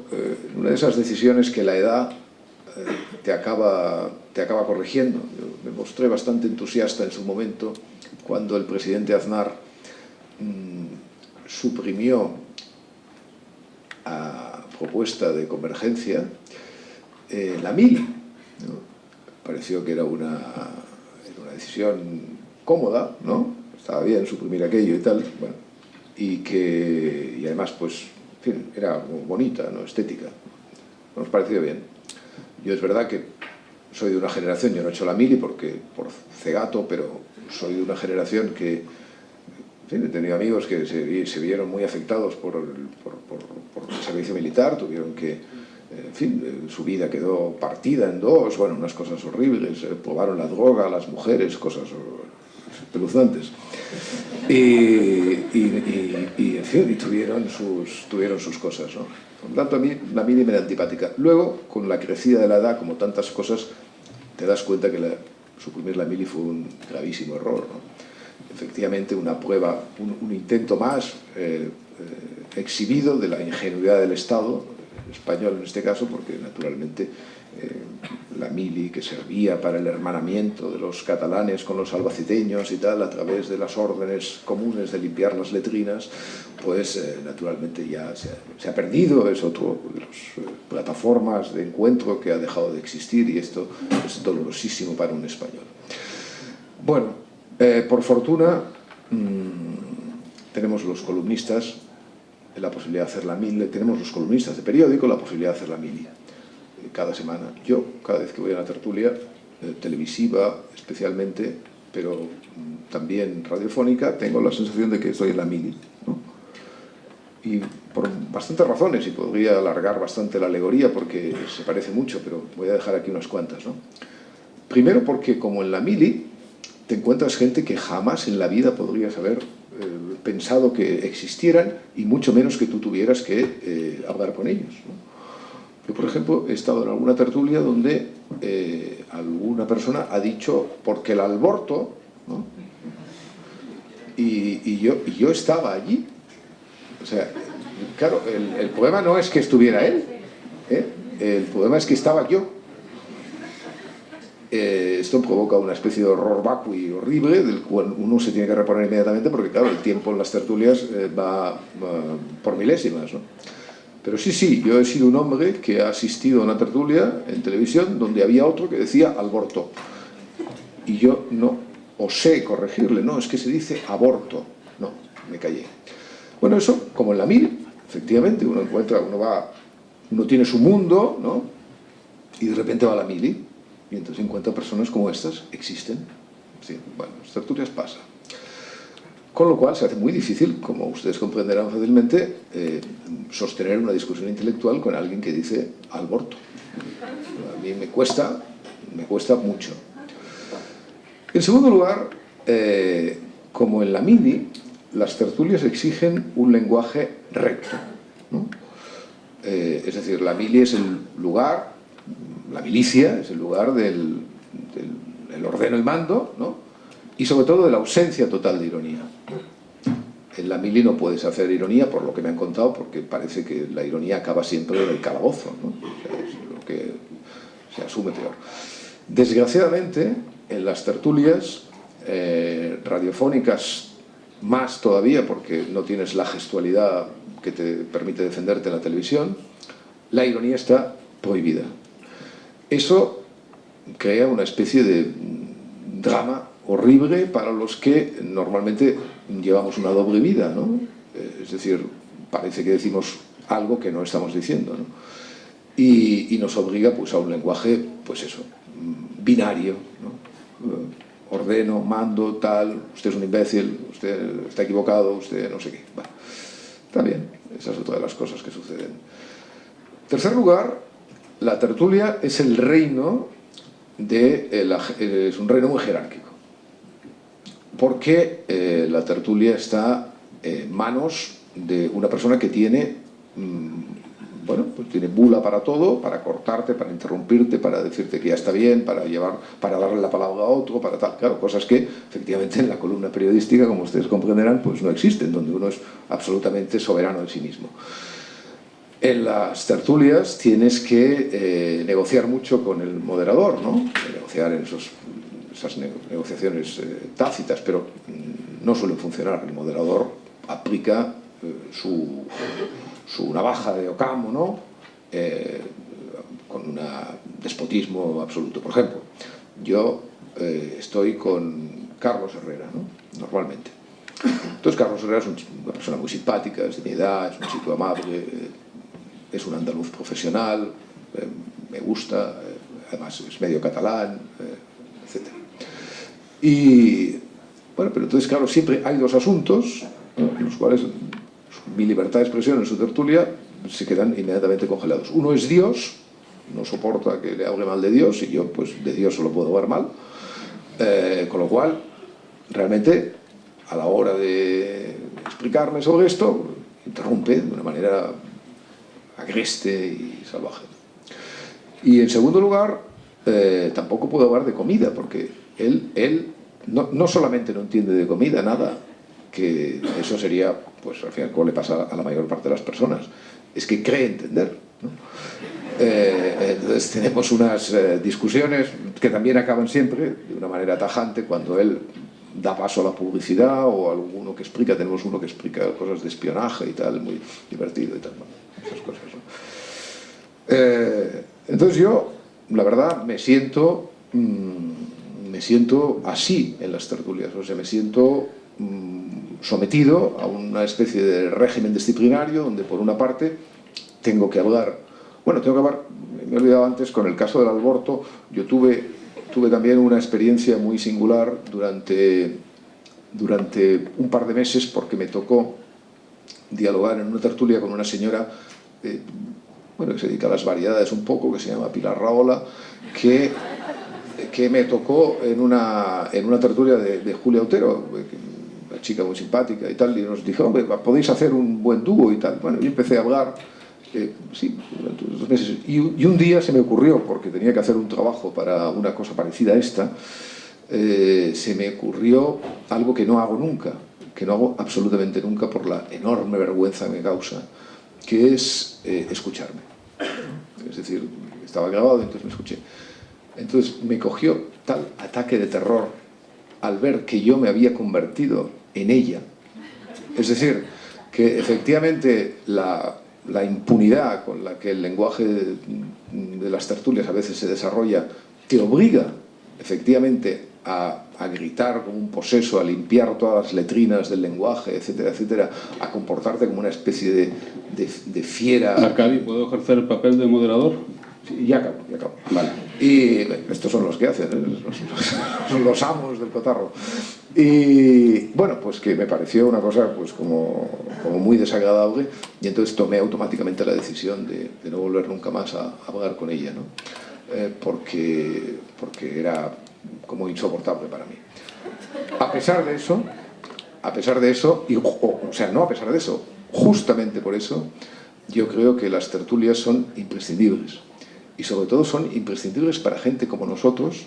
una de esas decisiones que la edad te acaba corrigiendo. Yo me mostré bastante entusiasta en su momento cuando el presidente Aznar suprimió a propuesta de Convergencia la mili, ¿no? Pareció que era una decisión cómoda, ¿no? Estaba bien suprimir aquello y tal, bueno, y además, pues, en fin, era bonita, ¿no? Estética. Nos pareció bien. Yo es verdad que soy de una generación, yo no he hecho la mili por cegato, pero soy de una generación que, en fin, he tenido amigos que se vieron muy afectados por el servicio militar, tuvieron que, en fin, su vida quedó partida en dos, bueno, unas cosas horribles, probaron la droga, las mujeres, cosas espeluznantes. En fin, tuvieron sus cosas, ¿no? Por lo tanto, a mí la mili me era antipática. Luego, con la crecida de la edad, como tantas cosas, te das cuenta que suprimir la mili fue un gravísimo error, ¿no? Efectivamente, una prueba, un intento más exhibido de la ingenuidad del Estado español en este caso, porque naturalmente la mili, que servía para el hermanamiento de los catalanes con los albaceteños y tal, a través de las órdenes comunes de limpiar las letrinas, pues naturalmente ya se ha perdido, es otro de las plataformas de encuentro que ha dejado de existir, y esto es dolorosísimo para un español. Bueno, por fortuna tenemos los columnistas la posibilidad de hacer la mili, tenemos los columnistas de periódico la posibilidad de hacer la mili cada semana. Yo, cada vez que voy a una tertulia televisiva especialmente, pero también radiofónica, tengo la sensación de que estoy en la mili, ¿no? Y por bastantes razones, y podría alargar bastante la alegoría porque se parece mucho, pero voy a dejar aquí unas cuantas, ¿no? Primero porque, como en la mili, te encuentras gente que jamás en la vida podrías haber pensado que existieran, y mucho menos que tú tuvieras que hablar con ellos, ¿no? Yo, por ejemplo, he estado en alguna tertulia donde alguna persona ha dicho porque el aborto, ¿no? y yo estaba allí. O sea, claro, el problema no es que estuviera él, el problema es que estaba yo. Esto provoca una especie de horror vacui horrible, del cual uno se tiene que reponer inmediatamente, porque claro, el tiempo en las tertulias va por milésimas, ¿no? Pero sí, yo he sido un hombre que ha asistido a una tertulia en televisión donde había otro que decía aborto, y yo no osé corregirle, no, es que se dice aborto, no, me callé. Bueno, eso, como en la mili, efectivamente, uno tiene su mundo, ¿no? Y de repente va a la mili, y entonces encuentra personas como estas, existen. Sí, bueno, las tertulias pasan. Con lo cual se hace muy difícil, como ustedes comprenderán fácilmente, sostener una discusión intelectual con alguien que dice aborto. A mí me cuesta mucho. En segundo lugar, como en la mili, las tertulias exigen un lenguaje recto, ¿no? Es decir, la mili es el lugar, la milicia es el lugar del ordeno y mando, ¿no? Y sobre todo de la ausencia total de ironía. En la mili no puedes hacer ironía, por lo que me han contado, porque parece que la ironía acaba siempre en el calabozo, ¿no? O sea, es lo que se asume peor. Desgraciadamente, en las tertulias radiofónicas, más todavía porque no tienes la gestualidad que te permite defenderte en la televisión, la ironía está prohibida. Eso crea una especie de drama horrible para los que normalmente llevamos una doble vida, ¿no? Es decir, parece que decimos algo que no estamos diciendo, ¿no? Y nos obliga, pues, a un lenguaje, pues eso, binario, ¿no? Ordeno, mando, tal, usted es un imbécil, usted está equivocado, usted no sé qué. Bueno, está bien, esa es otra de las cosas que suceden. En tercer lugar, la tertulia es el reino es un reino muy jerárquico, porque la tertulia está en manos de una persona que tiene, pues tiene bula para todo, para cortarte, para interrumpirte, para decirte que ya está bien, para darle la palabra a otro, para tal, claro, cosas que efectivamente en la columna periodística, como ustedes comprenderán, pues no existen, donde uno es absolutamente soberano de sí mismo. En las tertulias tienes que negociar mucho con el moderador, ¿no? Negociar en esas negociaciones tácitas, pero no suelen funcionar. El moderador aplica su navaja de Occam, ¿no? Con un despotismo absoluto. Por ejemplo, yo estoy con Carlos Herrera, ¿no? Normalmente. Entonces Carlos Herrera es una persona muy simpática, es de mi edad, es un chico amable, es un andaluz profesional, me gusta, además es medio catalán, etc. Y bueno, pero entonces claro, siempre hay dos asuntos, ¿no?, en los cuales mi libertad de expresión en su tertulia se quedan inmediatamente congelados. Uno es Dios, no soporta que le hable mal de Dios, y yo pues de Dios solo puedo hablar mal, con lo cual realmente a la hora de explicarme sobre esto interrumpe de una manera agreste y salvaje. Y en segundo lugar, tampoco puedo hablar de comida, porque él no solamente no entiende de comida nada, que eso sería, pues al final, como le pasa a la mayor parte de las personas, es que cree entender, ¿no? Entonces tenemos unas discusiones que también acaban siempre de una manera tajante cuando él da paso a la publicidad, o alguno que explica, tenemos uno que explica cosas de espionaje y tal, muy divertido y tal, ¿no? Esas cosas, ¿no? Entonces yo, la verdad, me siento así en las tertulias, o sea, me siento sometido a una especie de régimen disciplinario donde por una parte tengo que hablar, me he olvidado antes, con el caso del aborto, yo tuve también una experiencia muy singular durante un par de meses, porque me tocó dialogar en una tertulia con una señora que se dedica a las variedades un poco, que se llama Pilar Rahola, que me tocó en una tertulia de Julia Otero, una chica muy simpática y tal, y nos dijo, hombre, podéis hacer un buen dúo y tal. Bueno, yo empecé a hablar, sí, durante 2 meses, y un día se me ocurrió, porque tenía que hacer un trabajo para una cosa parecida a esta, se me ocurrió algo que no hago nunca, que no hago absolutamente nunca por la enorme vergüenza que me causa, que es escucharme. Es decir, estaba grabado, entonces me escuché. Entonces me cogió tal ataque de terror al ver que yo me había convertido en ella. Es decir, que efectivamente la impunidad con la que el lenguaje de las tertulias a veces se desarrolla te obliga efectivamente a gritar como un poseso, a limpiar todas las letrinas del lenguaje, etcétera, etcétera, a comportarte como una especie de fiera. Arcadi, ¿puedo ejercer el papel de moderador? Sí, ya acabo. Vale. Y estos son los que hacen, son los amos del cotarro. Y bueno, pues que me pareció una cosa pues como muy desagradable, y entonces tomé automáticamente la decisión de no volver nunca más a hablar con ella, ¿no? Porque era como insoportable para mí. A pesar de eso, justamente por eso, yo creo que las tertulias son imprescindibles. Y sobre todo son imprescindibles para gente como nosotros,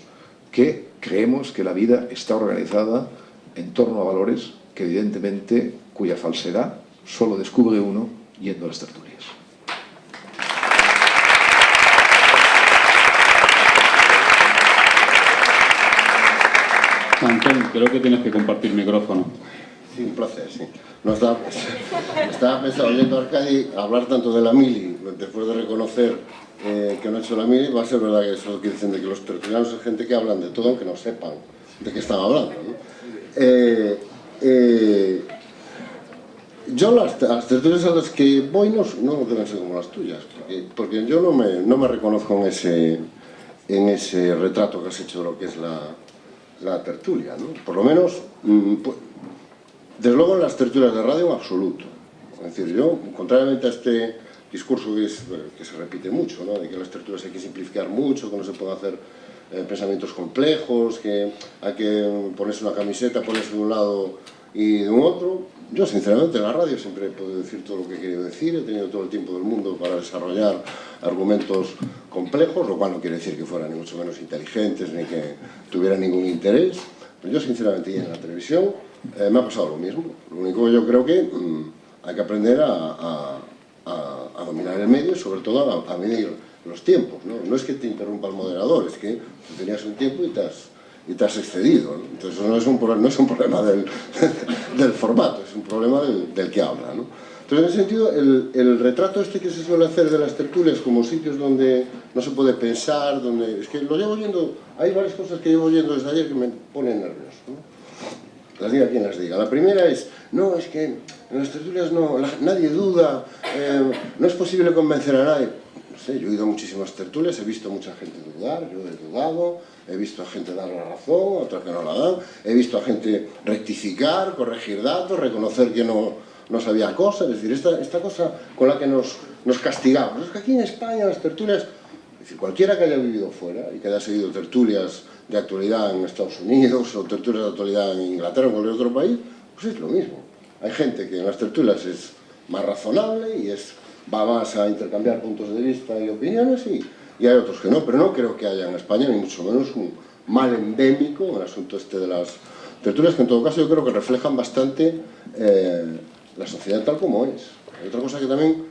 que creemos que la vida está organizada en torno a valores que evidentemente, cuya falsedad solo descubre uno yendo a las tertulias. Antón, creo que tienes que compartir micrófono. Sí, un placer, sí. No estaba pensando, oyendo a Arcadi hablar tanto de la mili, después de reconocer que no ha hecho la mili, va a ser verdad que eso que dicen de que los tertulianos es gente que hablan de todo, aunque no sepan de qué están hablando, ¿no? Yo las tertulias a las que voy no deben ser como las tuyas, porque yo no me reconozco en ese retrato que has hecho de lo que es la tertulia, ¿no? Por lo menos, desde luego en las tertulias de radio en absoluto. Es decir, yo, contrariamente a este discurso que se repite mucho, ¿no?, de que las tertulias hay que simplificar mucho, que no se pueden hacer pensamientos complejos, que hay que ponerse una camiseta, ponerse de un lado y de un otro. Yo, sinceramente, en la radio siempre he podido decir todo lo que he querido decir, he tenido todo el tiempo del mundo para desarrollar argumentos complejos, lo cual no quiere decir que fueran ni mucho menos inteligentes ni que tuvieran ningún interés. Pero yo, sinceramente, y en la televisión me ha pasado lo mismo. Lo único que yo creo que hay que aprender a a dominar el medio y sobre todo a medir los tiempos, ¿no? No es que te interrumpa el moderador, es que tú tenías un tiempo y te has excedido, ¿no? Entonces no es un problema del formato, es un problema del que habla, ¿no? Entonces, en ese sentido, el retrato este que se suele hacer de las tertulias como sitios donde no se puede pensar, donde... Es que lo llevo oyendo, hay varias cosas que llevo oyendo desde ayer que me ponen nervioso, ¿no? Las diga quien las diga. La primera es, no, es que en las tertulias nadie duda, no es posible convencer a nadie. No sé, yo he ido a muchísimas tertulias, he visto a mucha gente dudar, yo he dudado, he visto a gente dar la razón, a otras que no la dan, he visto a gente rectificar, corregir datos, reconocer que no sabía cosas, es decir, esta cosa con la que nos castigamos. Es que aquí en España las tertulias, es decir, cualquiera que haya vivido fuera y que haya seguido tertulias de actualidad en Estados Unidos o tertulias de actualidad en Inglaterra o en cualquier otro país, pues es lo mismo. Hay gente que en las tertulias es más razonable y va más a intercambiar puntos de vista y opiniones y hay otros que no, pero no creo que haya en España ni mucho menos un mal endémico en el asunto este de las tertulias, que en todo caso yo creo que reflejan bastante la sociedad tal como es. Hay otra cosa que también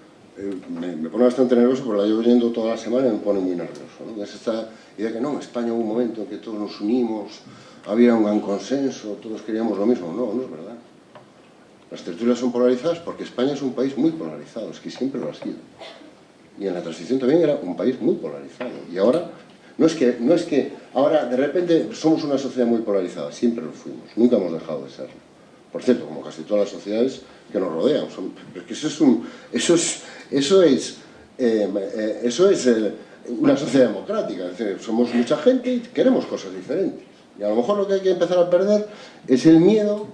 me pone bastante nervioso, porque la llevo oyendo toda la semana y me pone muy nervioso, ¿no? Es esta idea que no, en España hubo un momento en que todos nos unimos, había un gran consenso, todos queríamos lo mismo. No, no es verdad. Las tertulias son polarizadas porque España es un país muy polarizado, es que siempre lo ha sido. Y en la transición también era un país muy polarizado. Y ahora, no es que ahora de repente somos una sociedad muy polarizada, siempre lo fuimos, nunca hemos dejado de serlo. Por cierto, como casi todas las sociedades que nos rodean. Es que eso es una sociedad democrática. Es decir, somos mucha gente y queremos cosas diferentes. Y a lo mejor lo que hay que empezar a perder es el miedo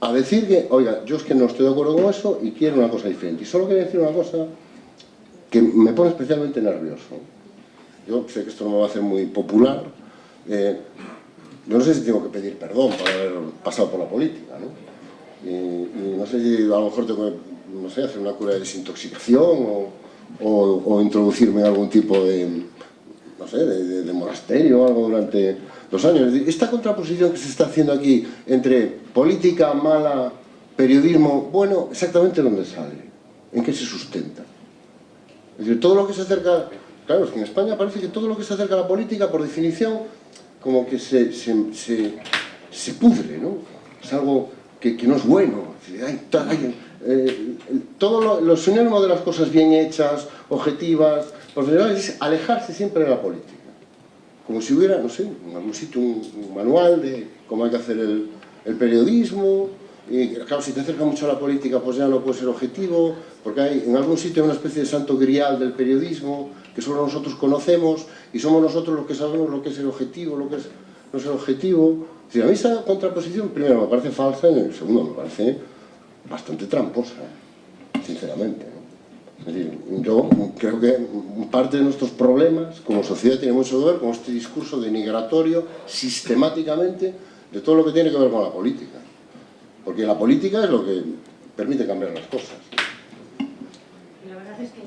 a decir que, oiga, yo es que no estoy de acuerdo con eso y quiero una cosa diferente. Y solo quiero decir una cosa que me pone especialmente nervioso. Yo sé que esto no me va a hacer muy popular. Yo no sé si tengo que pedir perdón por haber pasado por la política, ¿no? Y no sé si a lo mejor tengo que, hacer una cura de desintoxicación o introducirme en algún tipo de monasterio o algo durante 2 años. Esta contraposición que se está haciendo aquí entre política mala, periodismo bueno, exactamente dónde sale, en qué se sustenta. Es decir, todo lo que se acerca... Claro, es que en España parece que todo lo que se acerca a la política, por definición, como que se pudre, ¿no? Es algo que no es bueno. Todo lo sinónimo de las cosas bien hechas, objetivas, profesionales, es alejarse siempre de la política. Como si hubiera, no sé, en algún sitio un manual de cómo hay que hacer el periodismo. Y claro, si te acercas mucho a la política, pues ya no puede ser objetivo, porque hay en algún sitio una especie de santo grial del periodismo que solo nosotros conocemos y somos nosotros los que sabemos lo que es el objetivo, lo que es no es el objetivo. Es decir, a mí esa contraposición, primero, me parece falsa y segundo, me parece bastante tramposa, sinceramente, ¿no? Es decir, yo creo que parte de nuestros problemas como sociedad tiene mucho que ver con este discurso denigratorio sistemáticamente de todo lo que tiene que ver con la política. Porque la política es lo que permite cambiar las cosas. La verdad es que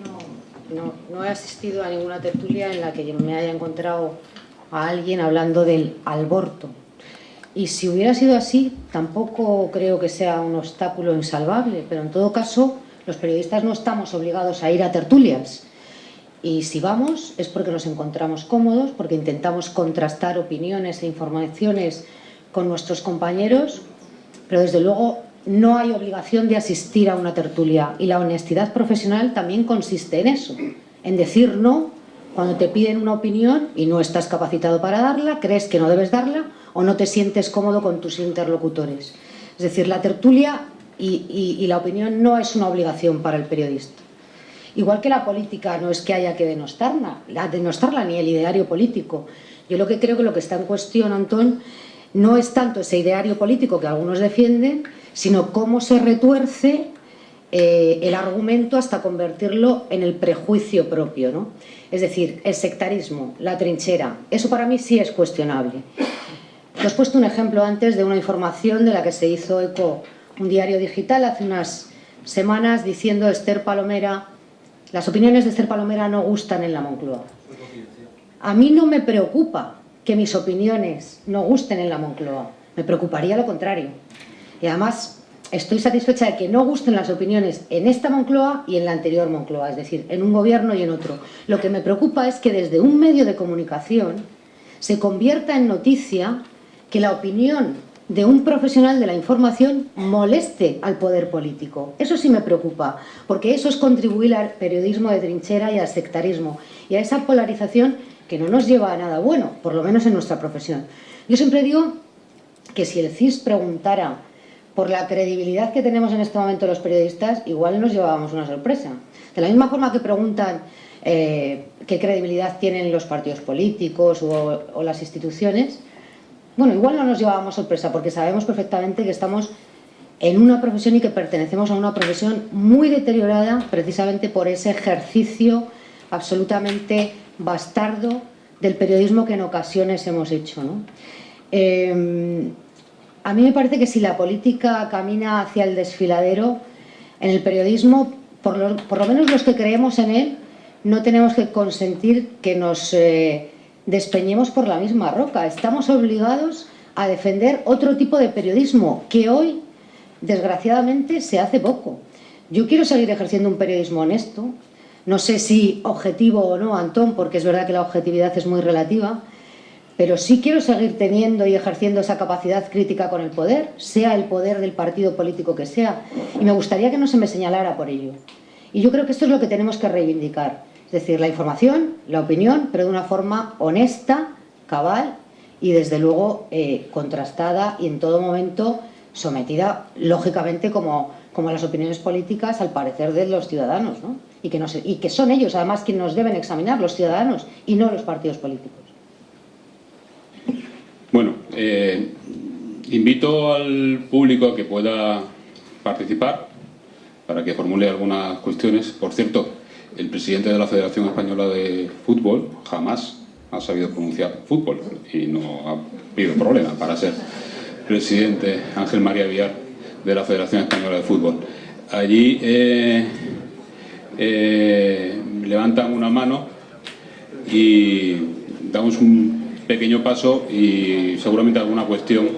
no he asistido a ninguna tertulia en la que me haya encontrado a alguien hablando del aborto. Y si hubiera sido así, tampoco creo que sea un obstáculo insalvable, pero en todo caso, los periodistas no estamos obligados a ir a tertulias. Y si vamos, es porque nos encontramos cómodos, porque intentamos contrastar opiniones e informaciones con nuestros compañeros, pero desde luego no hay obligación de asistir a una tertulia. Y la honestidad profesional también consiste en eso, en decir no cuando te piden una opinión y no estás capacitado para darla, crees que no debes darla o no te sientes cómodo con tus interlocutores. Es decir, la tertulia y la opinión no es una obligación para el periodista. Igual que la política no es que haya que denostarla ni el ideario político. Yo lo que creo que lo que está en cuestión, Antón, no es tanto ese ideario político que algunos defienden, sino cómo se retuerce el argumento hasta convertirlo en el prejuicio propio, ¿no? Es decir, el sectarismo, la trinchera, eso para mí sí es cuestionable. Te has puesto un ejemplo antes de una información de la que se hizo eco un diario digital hace unas semanas diciendo Esther Palomera, las opiniones de Esther Palomera no gustan en la Moncloa. A mí no me preocupa que mis opiniones no gusten en la Moncloa, me preocuparía lo contrario. Y además, estoy satisfecha de que no gusten las opiniones en esta Moncloa y en la anterior Moncloa, es decir, en un gobierno y en otro. Lo que me preocupa es que desde un medio de comunicación se convierta en noticia que la opinión de un profesional de la información moleste al poder político. Eso sí me preocupa, porque eso es contribuir al periodismo de trinchera y al sectarismo y a esa polarización que no nos lleva a nada bueno, por lo menos en nuestra profesión. Yo siempre digo que si el CIS preguntara por la credibilidad que tenemos en este momento los periodistas, igual nos llevábamos una sorpresa. De la misma forma que preguntan qué credibilidad tienen los partidos políticos o las instituciones, bueno, igual no nos llevábamos sorpresa, porque sabemos perfectamente que estamos en una profesión y que pertenecemos a una profesión muy deteriorada precisamente por ese ejercicio absolutamente bastardo del periodismo que en ocasiones hemos hecho, ¿no? A mí me parece que si la política camina hacia el desfiladero, en el periodismo, por lo menos los que creemos en él, no tenemos que consentir que nos despeñemos por la misma roca. Estamos obligados a defender otro tipo de periodismo que hoy, desgraciadamente, se hace poco. Yo quiero seguir ejerciendo un periodismo honesto, no sé si objetivo o no, Antón, porque es verdad que la objetividad es muy relativa, pero sí quiero seguir teniendo y ejerciendo esa capacidad crítica con el poder, sea el poder del partido político que sea, y me gustaría que no se me señalara por ello. Y yo creo que esto es lo que tenemos que reivindicar, es decir, la información, la opinión, pero de una forma honesta, cabal y desde luego contrastada y en todo momento sometida, lógicamente, como las opiniones políticas al parecer de los ciudadanos, ¿no? Y que son ellos, además, quienes nos deben examinar, los ciudadanos, y no los partidos políticos. Bueno, invito al público a que pueda participar para que formule algunas cuestiones. Por cierto, el presidente de la Federación Española de Fútbol jamás ha sabido pronunciar fútbol y no ha habido problema para ser presidente, Ángel María Villar, de la Federación Española de Fútbol. Allí levantan una mano y damos un pequeño paso y seguramente alguna cuestión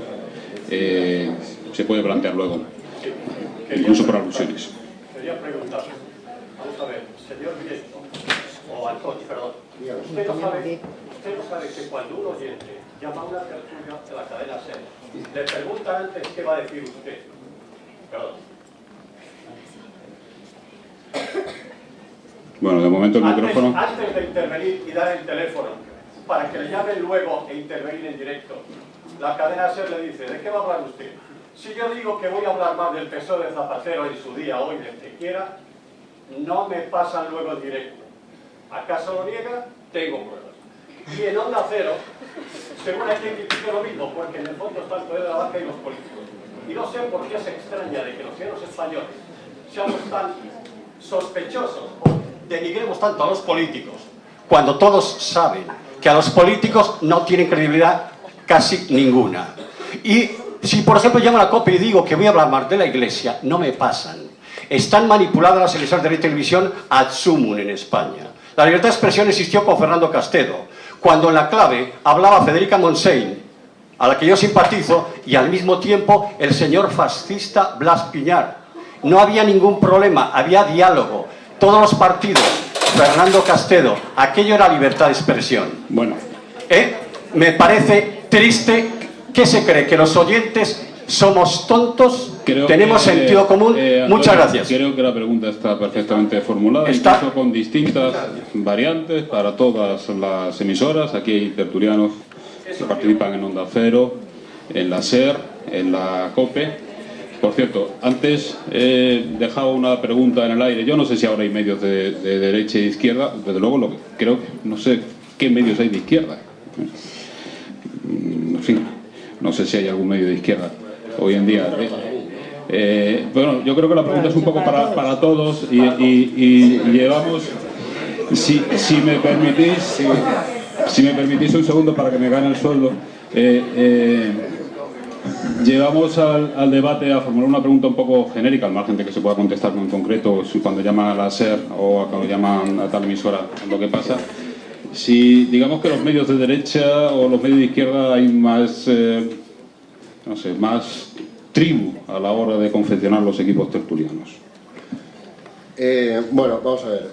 se puede plantear luego, incluso por alusiones. Quería preguntar, vamos a ver, señor directo, o Antonio, perdón, usted no sabe que cuando un oyente llama a una tertulia de la cadena SER, le pregunta antes qué va a decir usted. Perdón. Bueno, de momento el micrófono. Antes de intervenir y dar el teléfono, para que le llamen luego e intervenir en directo, la cadena SER le dice, ¿de qué va a hablar usted? Si yo digo que voy a hablar más del PSOE de Zapatero en su día, hoy, del que quiera, no me pasan luego el directo. ¿Acaso lo niega? Tengo pruebas. Y en Onda Cero, según hay quien critique lo mismo, porque en el fondo está el poder de la banca y los políticos. Y no sé por qué se extraña de que los ciudadanos españoles seamos tan sospechosos o denigremos tanto a los políticos, cuando todos saben que a los políticos no tienen credibilidad casi ninguna. Y si, por ejemplo, llamo a la COPE y digo que voy a hablar más de la Iglesia, no me pasan. Están manipuladas las emisoras de radio y televisión ad sumum en España. La libertad de expresión existió con Fernando Castedo, cuando en La Clave hablaba Federica Montseny, a la que yo simpatizo, y al mismo tiempo el señor fascista Blas Piñar. No había ningún problema, había diálogo. Todos los partidos, Fernando Castedo, aquello era libertad de expresión. Bueno. Me parece triste. ¿Qué se cree? ¿Que los oyentes somos tontos? ¿Tenemos sentido común? Antonio, muchas gracias. Creo que la pregunta está perfectamente formulada, incluso con distintas variantes para todas las emisoras. Aquí hay tertulianos que participan en Onda Cero, en la SER, en la COPE. Por cierto, antes he dejado una pregunta en el aire. Yo no sé si ahora hay medios de derecha y de izquierda. Desde luego, creo que no sé qué medios hay de izquierda. En fin, no sé si hay algún medio de izquierda hoy en día. Bueno, yo creo que la pregunta es un poco para todos y llevamos, si me permitís un segundo para que me gane el sueldo. Llevamos al debate a formular una pregunta un poco genérica, al margen de que se pueda contestar en concreto cuando llaman a la SER o cuando llaman a tal emisora lo que pasa. Si digamos que los medios de derecha o los medios de izquierda hay más, no sé, más tribu a la hora de confeccionar los equipos tertulianos? Bueno, vamos a ver.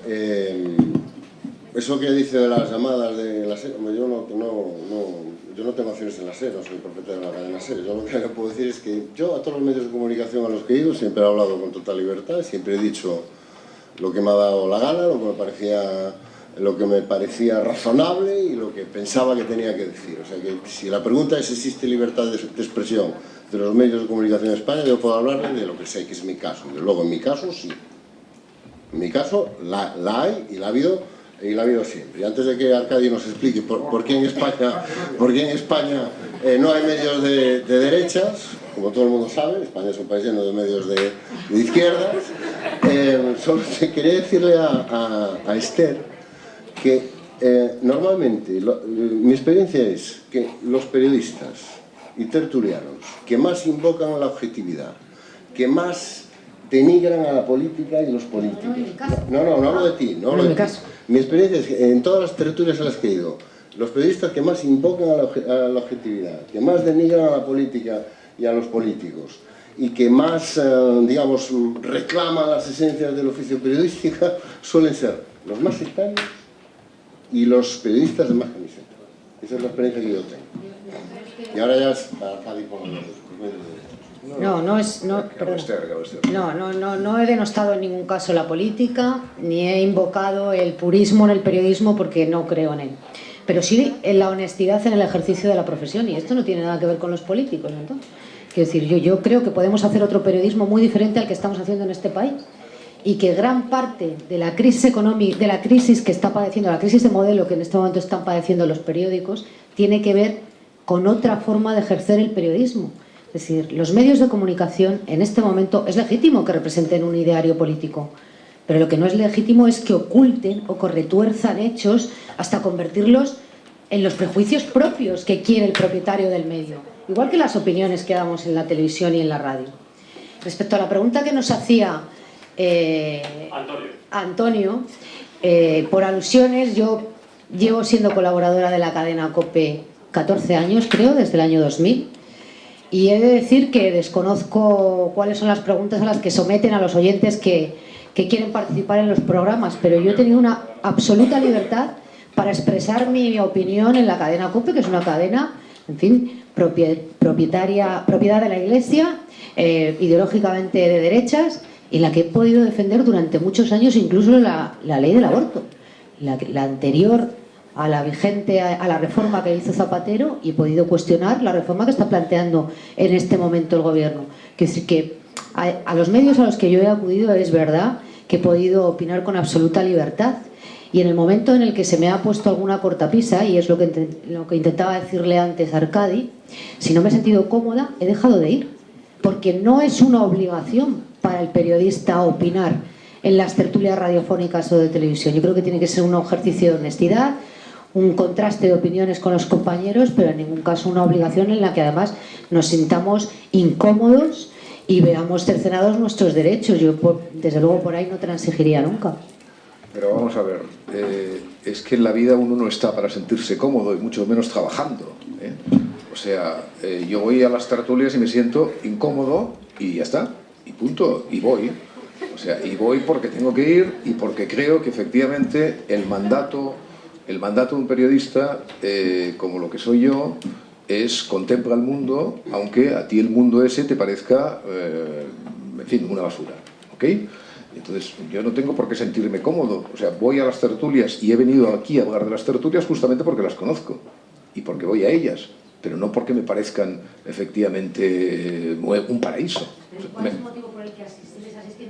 Eso que dice de las llamadas de la SER, yo no tengo acciones en la SER, no soy propietario de la cadena SER. Yo lo que le puedo decir es que yo a todos los medios de comunicación a los que he ido siempre he hablado con total libertad, siempre he dicho lo que me ha dado la gana, lo que me parecía razonable y lo que pensaba que tenía que decir. O sea que si la pregunta es si existe libertad de expresión de los medios de comunicación en España, yo puedo hablarle de lo que sé, que es mi caso. Y luego en mi caso sí. En mi caso la hay y la ha habido siempre. Y antes de que Arcadi nos explique por qué en España no hay medios de derechas, como todo el mundo sabe, España es un país lleno de medios de izquierdas, solo quería decirle a Esther que normalmente mi experiencia es que los periodistas y tertulianos que más invocan la objetividad, que más denigran a la política y los políticos. No hablo de ti, no hablo de ti. Mi experiencia es que en todas las tertulias a las que he ido, los periodistas que más invocan a la objetividad, que más denigran a la política y a los políticos, y que más, digamos, reclaman las esencias del oficio periodístico, suelen ser los más sectarios y los periodistas de más camiseta. Esa es la experiencia que yo tengo. Y ahora ya es para Arcadi por los medios de No he denostado en ningún caso la política, ni he invocado el purismo en el periodismo porque no creo en él. Pero sí en la honestidad en el ejercicio de la profesión, y esto no tiene nada que ver con los políticos, entonces. Quiero decir, yo creo que podemos hacer otro periodismo muy diferente al que estamos haciendo en este país, y que gran parte de la crisis económica, de la crisis que está padeciendo, la crisis de modelo que en este momento están padeciendo los periódicos, tiene que ver con otra forma de ejercer el periodismo. Es decir, los medios de comunicación en este momento es legítimo que representen un ideario político, pero lo que no es legítimo es que oculten o que retuerzan hechos hasta convertirlos en los prejuicios propios que quiere el propietario del medio, igual que las opiniones que damos en la televisión y en la radio. Respecto a la pregunta que nos hacía Antonio, por alusiones, yo llevo siendo colaboradora de la cadena COPE 14 años, creo, desde el año 2000. Y he de decir que desconozco cuáles son las preguntas a las que someten a los oyentes que quieren participar en los programas, pero yo he tenido una absoluta libertad para expresar mi opinión en la cadena COPE, que es una cadena, en fin, propiedad de la Iglesia, ideológicamente de derechas, y la que he podido defender durante muchos años, incluso la ley del aborto, la anterior a la vigente, a la reforma que hizo Zapatero, y he podido cuestionar la reforma que está planteando en este momento el gobierno. Que a los medios a los que yo he acudido es verdad que he podido opinar con absoluta libertad, y en el momento en el que se me ha puesto alguna cortapisa, y es lo que intentaba decirle antes a Arcadi, si no me he sentido cómoda, he dejado de ir, porque no es una obligación para el periodista opinar en las tertulias radiofónicas o de televisión. Yo creo que tiene que ser un ejercicio de honestidad, un contraste de opiniones con los compañeros, pero en ningún caso una obligación en la que además nos sintamos incómodos y veamos cercenados nuestros derechos. Yo, desde luego, por ahí no transigiría nunca. Pero vamos a ver, es que en la vida uno no está para sentirse cómodo, y mucho menos trabajando, ¿eh? O sea, yo voy a las tertulias y me siento incómodo y ya está, y punto, y voy. O sea, y voy porque tengo que ir y porque creo que efectivamente el mandato de un periodista, como lo que soy yo, es contempla el mundo, aunque a ti el mundo ese te parezca, en fin, una basura, ¿ok? Entonces, yo no tengo por qué sentirme cómodo. O sea, voy a las tertulias y he venido aquí a hablar de las tertulias justamente porque las conozco y porque voy a ellas, pero no porque me parezcan efectivamente un paraíso. ¿Cuál es el motivo por el que asistes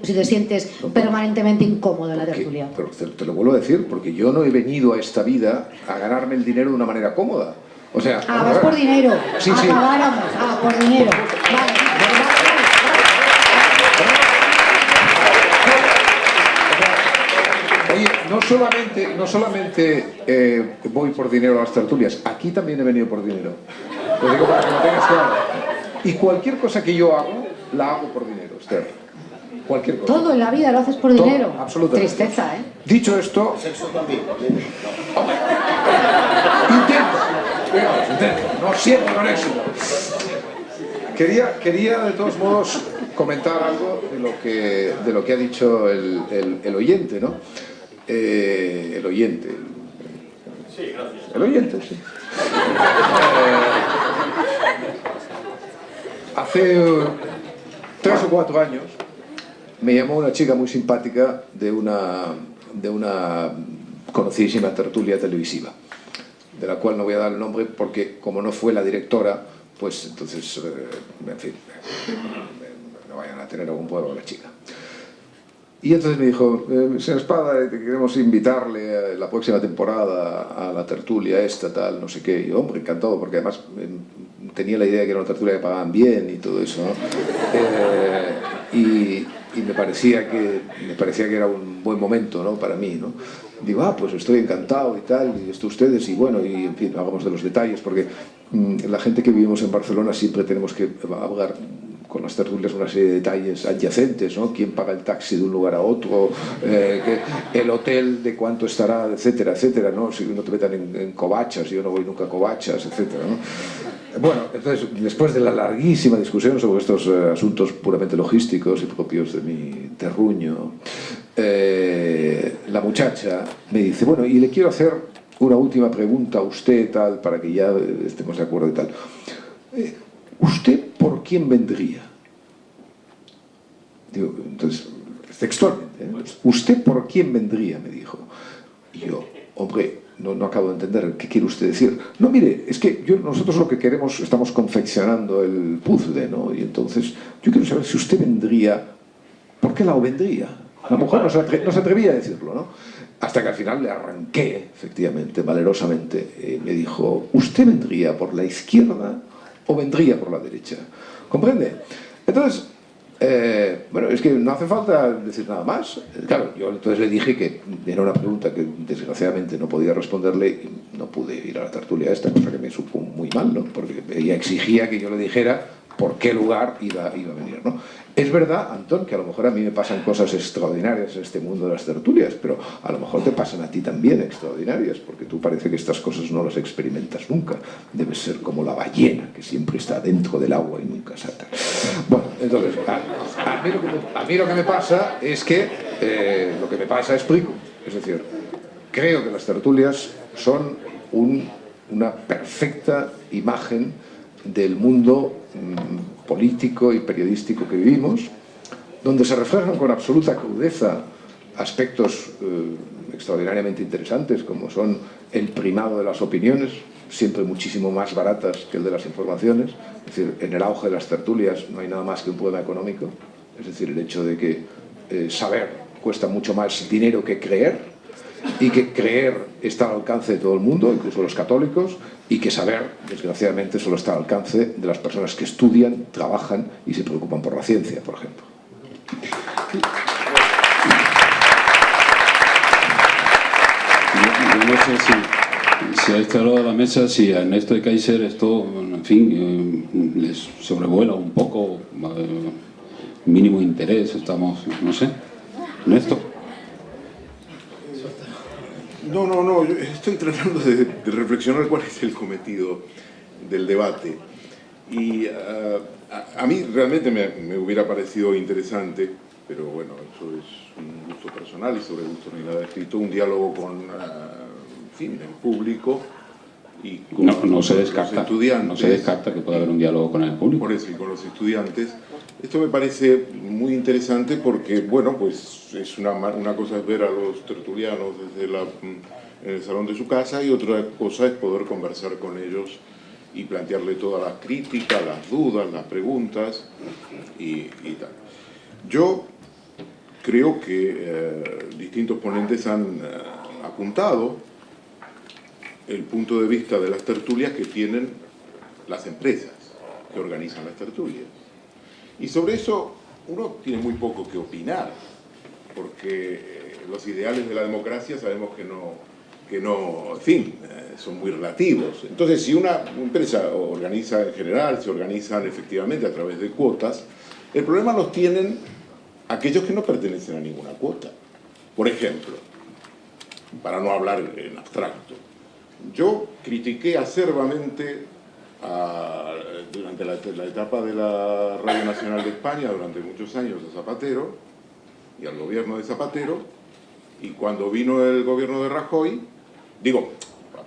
si te sientes permanentemente incómodo en la tertulia? Pero te lo vuelvo a decir, porque yo no he venido a esta vida a ganarme el dinero de una manera cómoda. O sea, vas por dinero. Sí. Acabáramos. Por dinero. Vale. Oye, no solamente voy por dinero a las tertulias, aquí también he venido por dinero. Lo digo para que lo tengas claro. Y cualquier cosa que yo hago, la hago por dinero, Esther. Cualquier cosa. Todo en la vida lo haces por dinero. Todo, absolutamente. Tristeza, ¿eh? Dicho esto... Sexo también. Intento. No siempre con éxito. Quería de todos modos comentar algo de lo que ha dicho el oyente, ¿no? El oyente. Sí, gracias. El oyente, sí. Hace 3 o 4 años me llamó una chica muy simpática de una conocidísima tertulia televisiva, de la cual no voy a dar el nombre porque como no fue la directora, pues entonces, en fin, no vayan a tener algún problema con la chica. Y entonces me dijo, señor Espada, queremos invitarle a la próxima temporada a la tertulia esta, tal, no sé qué. Y yo, hombre, encantado, porque además tenía la idea de que era una tertulia que pagaban bien y todo eso, ¿no? Y me parecía que era un buen momento, ¿no?, para mí, ¿no? Digo, pues estoy encantado y tal, y esto ustedes, y bueno, y en fin, hagamos de los detalles, porque la gente que vivimos en Barcelona siempre tenemos que hablar con las tertulias una serie de detalles adyacentes, ¿no? ¿Quién paga el taxi de un lugar a otro? El hotel de cuánto estará, etcétera, etcétera, ¿no? Si no te metan en covachas, yo no voy nunca a covachas, etcétera, ¿no? Bueno, entonces, después de la larguísima discusión sobre estos asuntos puramente logísticos y propios de mi terruño, la muchacha me dice, bueno, y le quiero hacer una última pregunta a usted, tal, para que ya estemos de acuerdo y tal. ¿Usted por quién vendría? Digo, entonces, textualmente, ¿usted por quién vendría?, me dijo. Y yo, hombre, no acabo de entender, ¿qué quiere usted decir? No, mire, es que nosotros lo que queremos, estamos confeccionando el puzzle, ¿no? Y entonces, yo quiero saber si usted vendría, ¿por qué lado vendría? A lo mejor no se atrevía a decirlo, ¿no? Hasta que al final le arranqué, efectivamente, valerosamente. Me dijo, ¿usted vendría por la izquierda o vendría por la derecha? ¿Comprende? Entonces, bueno, es que no hace falta decir nada más. Claro, yo entonces le dije que era una pregunta que desgraciadamente no podía responderle y no pude ir a la tertulia esta, cosa que me supo muy mal, ¿no? Porque ella exigía que yo le dijera por qué lugar iba a venir, ¿no? Es verdad, Antón, que a lo mejor a mí me pasan cosas extraordinarias en este mundo de las tertulias, pero a lo mejor te pasan a ti también extraordinarias, porque tú parece que estas cosas no las experimentas nunca. Debes ser como la ballena, que siempre está dentro del agua y nunca salta. Bueno, entonces, a mí lo que me pasa es que, lo que me pasa explico. Es decir, creo que las tertulias son una perfecta imagen del mundo político y periodístico que vivimos, donde se reflejan con absoluta crudeza aspectos extraordinariamente interesantes, como son el primado de las opiniones, siempre muchísimo más baratas que el de las informaciones. Es decir, en el auge de las tertulias no hay nada más que un problema económico, es decir, el hecho de que saber cuesta mucho más dinero que creer, y que creer está al alcance de todo el mundo, incluso los católicos, y que saber, desgraciadamente, solo está al alcance de las personas que estudian, trabajan y se preocupan por la ciencia, por ejemplo. Yo no sé si a este lado de la mesa, si a Ernesto de Kaiser esto, en fin, les sobrevuela un poco, mínimo interés, estamos, no sé. Ernesto. No, yo estoy tratando de reflexionar cuál es el cometido del debate. Y a mí realmente me hubiera parecido interesante, pero bueno, eso es un gusto personal y sobre gusto ni nada escrito, un diálogo con, en fin, el público y con no se descarta, los estudiantes. No se descarta que pueda haber un diálogo con el público. Por eso, y con los estudiantes. Esto me parece muy interesante porque, bueno, pues es una cosa es ver a los tertulianos desde en el salón de su casa y otra cosa es poder conversar con ellos y plantearle todas las críticas, las dudas, las preguntas y tal. Yo creo que distintos ponentes han apuntado el punto de vista de las tertulias que tienen las empresas que organizan las tertulias. Y sobre eso uno tiene muy poco que opinar, porque los ideales de la democracia sabemos que no, en fin, son muy relativos. Entonces, si una empresa organiza en general, se organizan efectivamente a través de cuotas, el problema los tienen aquellos que no pertenecen a ninguna cuota. Por ejemplo, para no hablar en abstracto, yo critiqué acerbamente durante la etapa de la Radio Nacional de España, durante muchos años, a Zapatero y al gobierno de Zapatero, y cuando vino el gobierno de Rajoy, digo,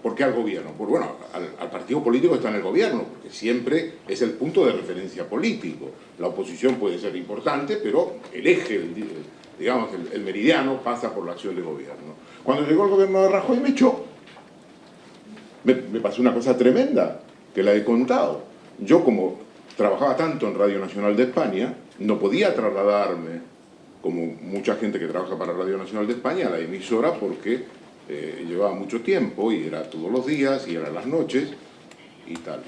¿por qué al gobierno? Pues bueno, al partido político está en el gobierno, porque siempre es el punto de referencia político. La oposición puede ser importante, pero el eje, digamos, el meridiano pasa por la acción de gobierno. Cuando llegó el gobierno de Rajoy me echó. Me pasó una cosa tremenda, que la he contado. Yo, como trabajaba tanto en Radio Nacional de España, no podía trasladarme, como mucha gente que trabaja para Radio Nacional de España, a la emisora, porque llevaba mucho tiempo y era todos los días y eran las noches y tal.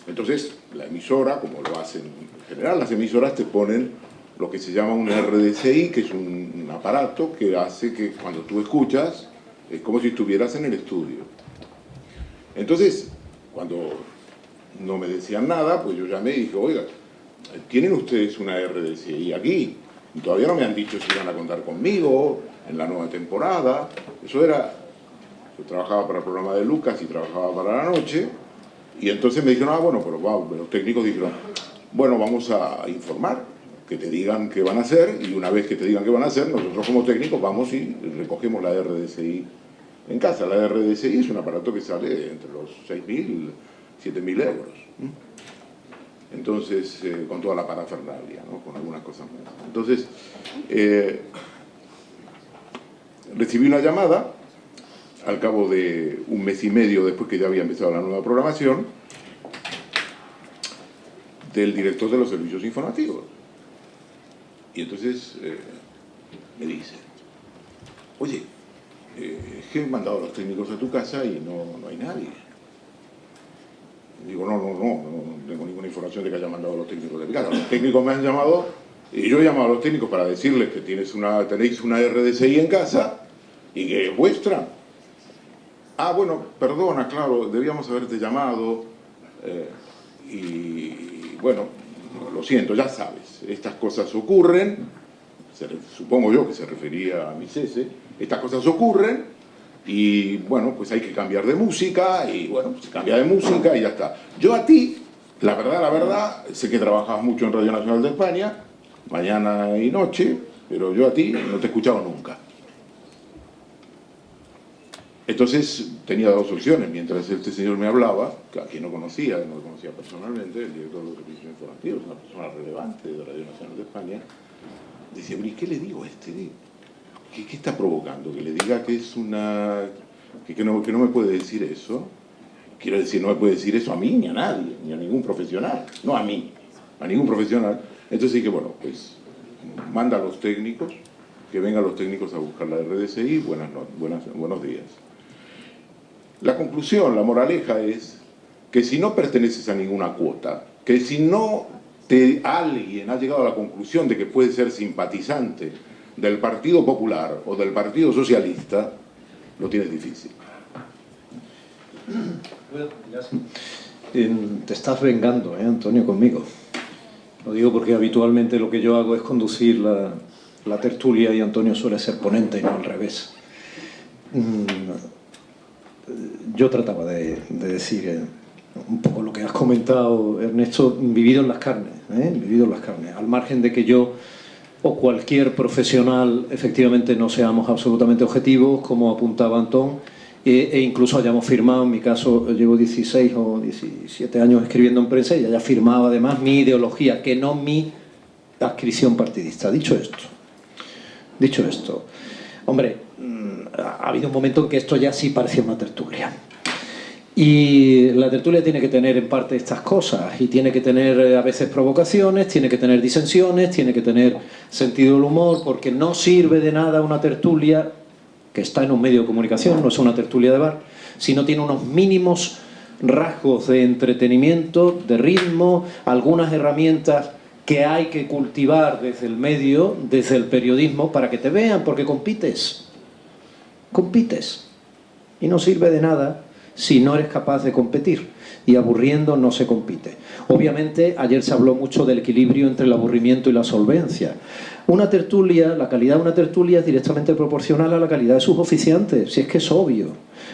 Entonces, la emisora, como lo hacen en general, las emisoras te ponen lo que se llama un RDCI, que es un aparato que hace que cuando tú escuchas, es como si estuvieras en el estudio. Entonces, cuando no me decían nada, pues yo llamé y dije, oiga, ¿tienen ustedes una RDCI aquí? Y todavía no me han dicho si iban a contar conmigo en la nueva temporada. Eso era... Yo trabajaba para el programa de Lucas y trabajaba para la noche, y entonces me dijeron, bueno, pero los técnicos dijeron, bueno, vamos a informar, que te digan qué van a hacer, y una vez que te digan qué van a hacer, nosotros como técnicos vamos y recogemos la RDCI en casa. La RDCI es un aparato que sale entre los 6.000 y 7.000 euros. Entonces, con toda la parafernalia, ¿no? Con algunas cosas más. Entonces, recibí una llamada al cabo de un mes y medio después que ya había empezado la nueva programación, del director de los servicios informativos. Y entonces me dice, oye, es que he mandado a los técnicos a tu casa y no hay nadie. Y digo, no tengo ninguna información de que haya mandado a los técnicos de mi casa. Los técnicos me han llamado, y yo he llamado a los técnicos para decirles que tenéis una RDCI en casa y que es vuestra. Ah, bueno, perdona, claro, debíamos haberte llamado, y bueno, lo siento, ya sabes, estas cosas ocurren, supongo yo que se refería a mi cese, estas cosas ocurren, y bueno, pues hay que cambiar de música, y bueno, se cambia de música y ya está. Yo a ti, la verdad, sé que trabajas mucho en Radio Nacional de España, mañana y noche, pero yo a ti no te he escuchado nunca. Entonces tenía dos opciones, mientras este señor me hablaba, a quien no lo conocía personalmente, el director de los servicios informativos, una persona relevante de Radio Nacional de España, decía, ¿y qué le digo a este? ¿Qué está provocando? Que le diga que es una... que no me puede decir eso. Quiero decir, no me puede decir eso a mí, ni a nadie, ni a ningún profesional. No a mí, a ningún profesional. Entonces dije, bueno, pues manda a los técnicos, que vengan los técnicos a buscar la RDCI, buenos días. La conclusión, la moraleja es que si no perteneces a ninguna cuota, que si no alguien ha llegado a la conclusión de que puede ser simpatizante del Partido Popular o del Partido Socialista, lo tienes difícil. Te estás vengando, Antonio, conmigo. Lo digo porque habitualmente lo que yo hago es conducir la tertulia y Antonio suele ser ponente y no al revés. Yo trataba de decir un poco lo que has comentado, Ernesto, vivido en las carnes, al margen de que yo o cualquier profesional efectivamente no seamos absolutamente objetivos, como apuntaba Antón, e incluso hayamos firmado, en mi caso llevo 16 o 17 años escribiendo en prensa y haya firmado además mi ideología, que no mi adscripción partidista. Dicho esto, hombre, ha habido un momento en que esto ya sí parecía una tertulia. Y la tertulia tiene que tener en parte estas cosas, y tiene que tener a veces provocaciones, tiene que tener disensiones, tiene que tener sentido del humor, porque no sirve de nada una tertulia que está en un medio de comunicación, no es una tertulia de bar, si no tiene unos mínimos rasgos de entretenimiento, de ritmo, algunas herramientas que hay que cultivar desde el medio, desde el periodismo, para que te vean, porque compites, y no sirve de nada si no eres capaz de competir, y aburriendo no se compite. Obviamente ayer se habló mucho del equilibrio entre el aburrimiento y la solvencia. Una tertulia, la calidad de una tertulia es directamente proporcional a la calidad de sus oficiantes, si es que es obvio.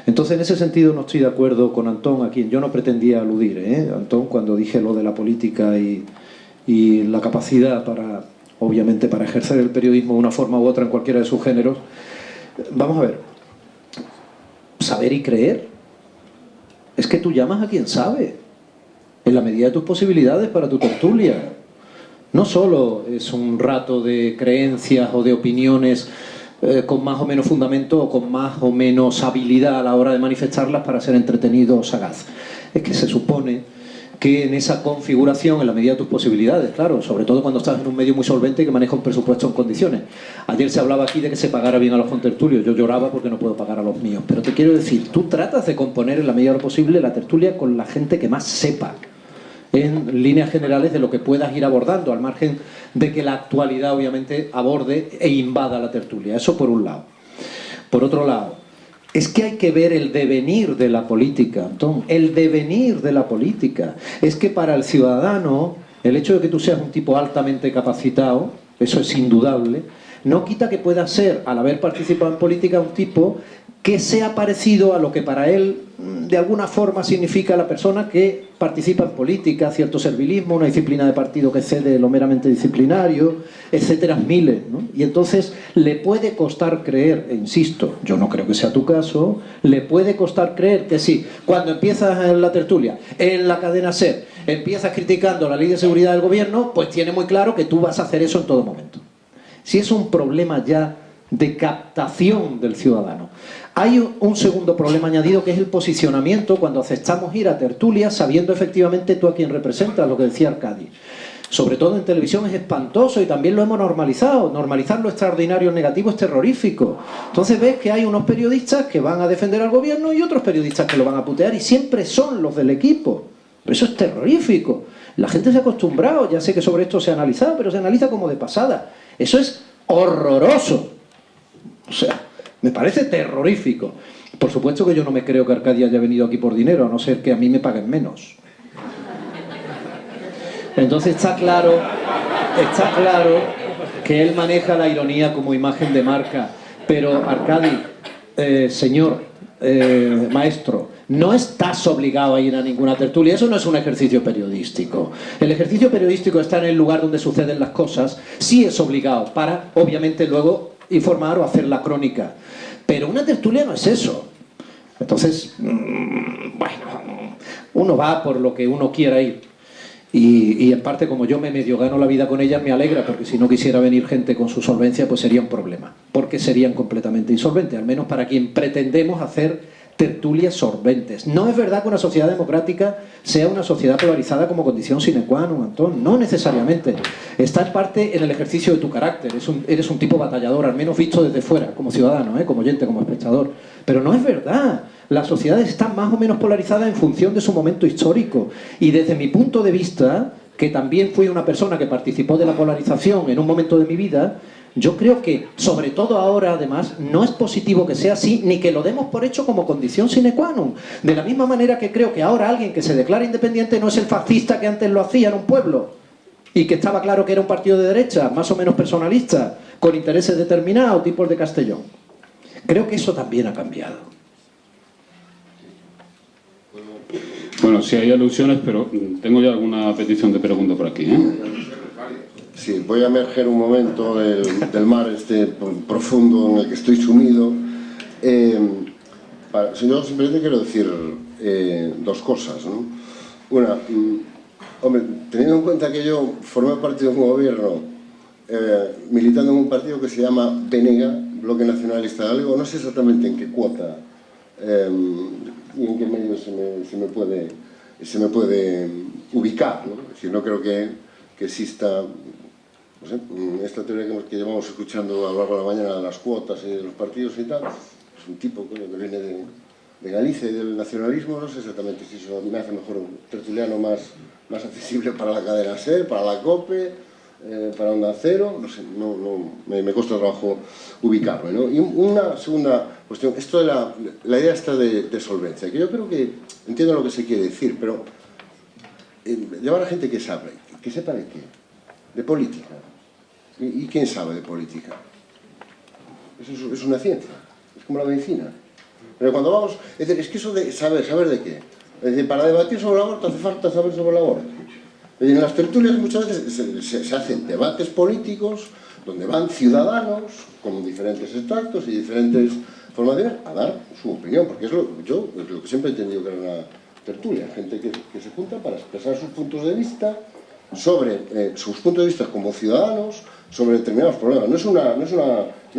Entonces, en ese sentido no estoy de acuerdo con Antón, a quien yo no pretendía aludir, Antón, cuando dije lo de la política y la capacidad para, obviamente, para ejercer el periodismo de una forma u otra en cualquiera de sus géneros. Vamos a ver, saber y creer es que tú llamas a quien sabe, en la medida de tus posibilidades para tu tertulia. No solo es un rato de creencias o de opiniones con más o menos fundamento o con más o menos habilidad a la hora de manifestarlas para ser entretenido o sagaz. Es que se supone que en esa configuración, en la medida de tus posibilidades, claro, sobre todo cuando estás en un medio muy solvente y que maneja un presupuesto en condiciones. Ayer se hablaba aquí de que se pagara bien a los contertulios. Yo lloraba porque no puedo pagar a los míos. Pero te quiero decir, tú tratas de componer en la medida de lo posible la tertulia con la gente que más sepa, en líneas generales, de lo que puedas ir abordando, al margen de que la actualidad obviamente aborde e invada la tertulia. Eso por un lado. Por otro lado, es que hay que ver el devenir de la política, Antón, el devenir de la política. Es que para el ciudadano, el hecho de que tú seas un tipo altamente capacitado, eso es indudable, no quita que pueda ser, al haber participado en política, un tipo que sea parecido a lo que para él de alguna forma significa la persona que participa en política, cierto servilismo, una disciplina de partido que excede lo meramente disciplinario, etcétera, miles, ¿no? Y entonces le puede costar creer, e insisto, yo no creo que sea tu caso, le puede costar creer que sí, cuando empiezas en la tertulia, en la cadena SER, empiezas criticando la ley de seguridad del gobierno, pues tiene muy claro que tú vas a hacer eso en todo momento. Si es un problema ya de captación del ciudadano. Hay un segundo problema añadido, que es el posicionamiento cuando aceptamos ir a tertulias sabiendo efectivamente tú a quién representas, lo que decía Arcadi. Sobre todo en televisión es espantoso y también lo hemos normalizado. Normalizar lo extraordinario negativo es terrorífico. Entonces ves que hay unos periodistas que van a defender al gobierno y otros periodistas que lo van a putear, y siempre son los del equipo. Pero eso es terrorífico. La gente se ha acostumbrado, ya sé que sobre esto se ha analizado, pero se analiza como de pasada. Eso es horroroso. O sea, me parece terrorífico. Por supuesto que yo no me creo que Arcadia haya venido aquí por dinero, a no ser que a mí me paguen menos. Entonces está claro que él maneja la ironía como imagen de marca. Pero Arcadi, señor maestro, no estás obligado a ir a ninguna tertulia. Eso no es un ejercicio periodístico. El ejercicio periodístico está en el lugar donde suceden las cosas. Sí es obligado para, obviamente, luego informar o hacer la crónica. Pero una tertulia no es eso. Entonces, bueno, uno va por lo que uno quiera ir. Y en parte, como yo me medio gano la vida con ellas, me alegra, porque si no quisiera venir gente con su solvencia, pues sería un problema. Porque serían completamente insolventes, al menos para quien pretendemos hacer tertulias solventes. No es verdad que una sociedad democrática sea una sociedad polarizada como condición sine qua non, Antón. No necesariamente. Está en parte en el ejercicio de tu carácter. Eres un tipo batallador, al menos visto desde fuera, como ciudadano, como oyente, como espectador. Pero no es verdad. Las sociedades están más o menos polarizadas en función de su momento histórico. Y desde mi punto de vista, que también fui una persona que participó de la polarización en un momento de mi vida, yo creo que, sobre todo ahora, además, no es positivo que sea así, ni que lo demos por hecho como condición sine qua non. De la misma manera que creo que ahora alguien que se declara independiente no es el fascista que antes lo hacía en un pueblo, y que estaba claro que era un partido de derecha, más o menos personalista, con intereses determinados, tipos de Castellón. Creo que eso también ha cambiado. Bueno, sí hay alusiones, pero tengo ya alguna petición de pregunta por aquí, Sí, voy a emerger un momento del mar profundo en el que estoy sumido. Yo simplemente quiero decir dos cosas, ¿no? Una, hombre, teniendo en cuenta que yo formé parte de un gobierno militando en un partido que se llama BNG, Bloque Nacionalista Galego, no sé exactamente en qué cuota y en qué medio se me puede ubicar, ¿no? Es decir, no creo que exista, no sé, esta teoría que llevamos escuchando a lo largo de la mañana de las cuotas y de los partidos y tal. Es un tipo que viene de Galicia y del nacionalismo. No sé exactamente si eso me hace mejor un tertuliano más accesible para la cadena SER, para la COPE, para Onda Cero. No sé, me cuesta trabajo ubicarme, ¿no? Y una segunda cuestión, esto de la idea esta de solvencia, que yo creo que entiendo lo que se quiere decir, pero llevar a gente que sepa de qué, de política. ¿Y quién sabe de política? Eso es una ciencia, es como la medicina. Pero cuando vamos... Es decir, es que eso de saber de qué. Es decir, para debatir sobre el aborto hace falta saber sobre el aborto. Es decir, en las tertulias muchas veces se hacen debates políticos donde van ciudadanos con diferentes extractos y diferentes formaciones a dar su opinión, porque es lo que siempre he entendido que era una tertulia, gente que se junta para expresar sus puntos de vista sobre sus puntos de vista como ciudadanos sobre determinados problemas. No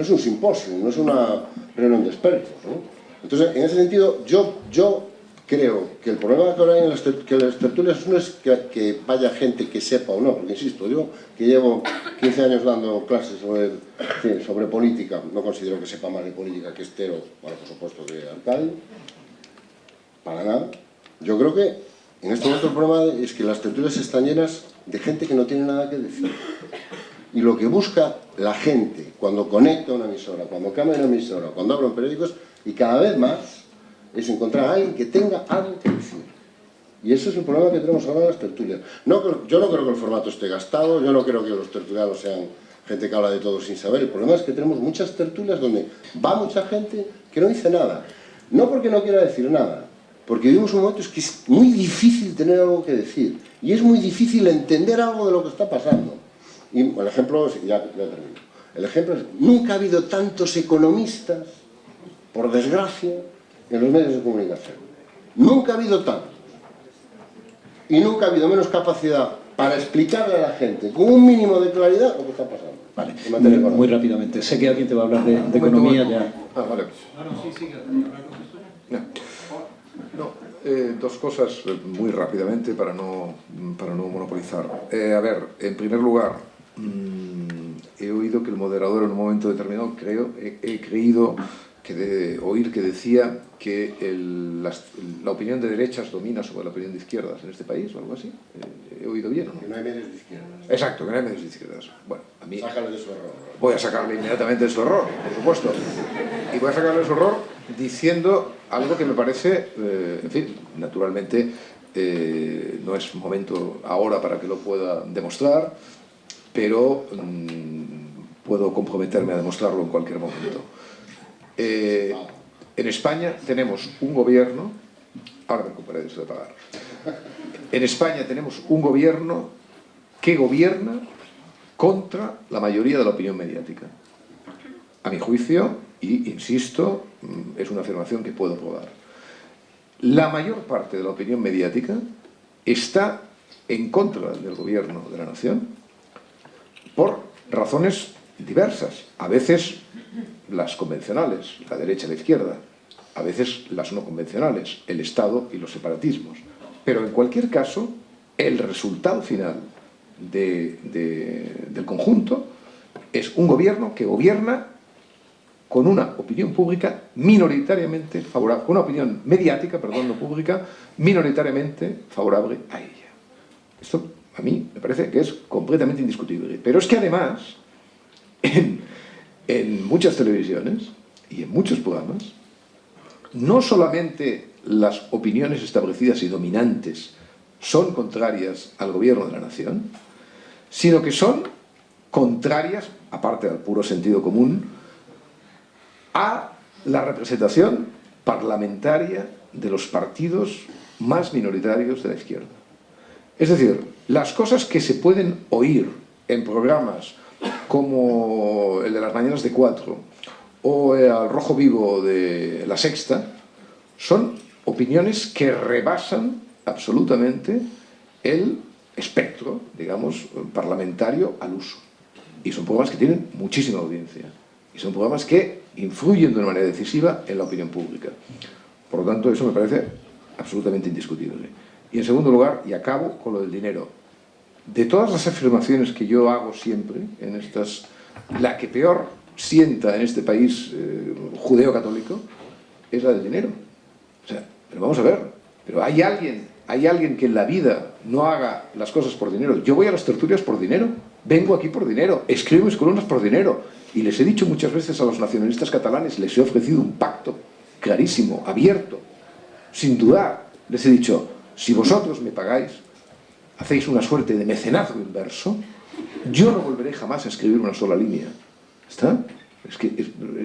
es un simposio, no es una reunión de expertos, ¿no? Entonces, en ese sentido, yo creo que el problema que ahora hay en las tertulias no es que vaya gente que sepa o no, porque insisto, yo que llevo 15 años dando clases sobre política, no considero que sepa más de política que Estero, bueno, por supuesto, que Arcadio, para nada. Yo creo que en este momento el problema es que las tertulias están llenas de gente que no tiene nada que decir. Y lo que busca la gente cuando conecta una emisora, cuando cambia una emisora, cuando habla en periódicos, y cada vez más, es encontrar a alguien que tenga algo que decir. Y ese es el problema que tenemos ahora en las tertulias. Yo no creo que el formato esté gastado, yo no creo que los tertulianos sean gente que habla de todo sin saber. El problema es que tenemos muchas tertulias donde va mucha gente que no dice nada. No porque no quiera decir nada, porque vivimos un momento que es muy difícil tener algo que decir. Y es muy difícil entender algo de lo que está pasando. Y el ejemplo, ya termino. El ejemplo es, nunca ha habido tantos economistas, por desgracia, en los medios de comunicación. Nunca ha habido tantos. Y nunca ha habido menos capacidad para explicarle a la gente con un mínimo de claridad lo que está pasando. Vale, muy rápidamente. Sé que alguien te va a hablar de economía ya. Ah, vale. Dos cosas muy rápidamente para no monopolizar. A ver, en primer lugar, he oído que el moderador en un momento determinado, he creído oír que decía que la opinión de derechas domina sobre la opinión de izquierdas en este país o algo así. ¿He oído bien o no? Que no hay medios de izquierdas. Exacto, que no hay medios de izquierdas. Bueno, a mí... Sácale de su error. Voy a sacarle inmediatamente de su error, por supuesto. Y voy a sacarle de su error diciendo algo que me parece, en fin, naturalmente no es momento ahora para que lo pueda demostrar, pero puedo comprometerme a demostrarlo en cualquier momento. En España tenemos un gobierno, ahora me ocuparé de eso de pagar. En España tenemos un gobierno que gobierna contra la mayoría de la opinión mediática. A mi juicio, y insisto, es una afirmación que puedo probar. La mayor parte de la opinión mediática está en contra del gobierno de la nación por razones diversas. A veces las convencionales, la derecha y la izquierda, a veces las no convencionales, el Estado y los separatismos. Pero en cualquier caso, el resultado final del conjunto es un gobierno que gobierna con una opinión pública minoritariamente favorable, con una opinión mediática, perdón, no pública, minoritariamente favorable a ella. Esto a mí me parece que es completamente indiscutible. Pero es que además, en muchas televisiones y en muchos programas, no solamente las opiniones establecidas y dominantes son contrarias al gobierno de la nación, sino que son contrarias, aparte del puro sentido común, a la representación parlamentaria de los partidos más minoritarios de la izquierda. Es decir, las cosas que se pueden oír en programas como el de las mañanas de 4 o el Rojo Vivo de La Sexta son opiniones que rebasan absolutamente el espectro, digamos, parlamentario al uso. Y son programas que tienen muchísima audiencia. Y son programas que influyen de una manera decisiva en la opinión pública. Por lo tanto, eso me parece absolutamente indiscutible. Y en segundo lugar, y acabo con lo del dinero. De todas las afirmaciones que yo hago siempre en estas, la que peor sienta en este país judeo-católico es la del dinero. O sea, pero vamos a ver, pero hay alguien que en la vida no haga las cosas por dinero. Yo voy a las tertulias por dinero, vengo aquí por dinero, escribo mis columnas por dinero. Y les he dicho muchas veces a los nacionalistas catalanes, les he ofrecido un pacto clarísimo, abierto, sin dudar. Les he dicho, si vosotros me pagáis, hacéis una suerte de mecenazgo inverso, Yo no volveré jamás a escribir una sola línea. ¿Está? Es que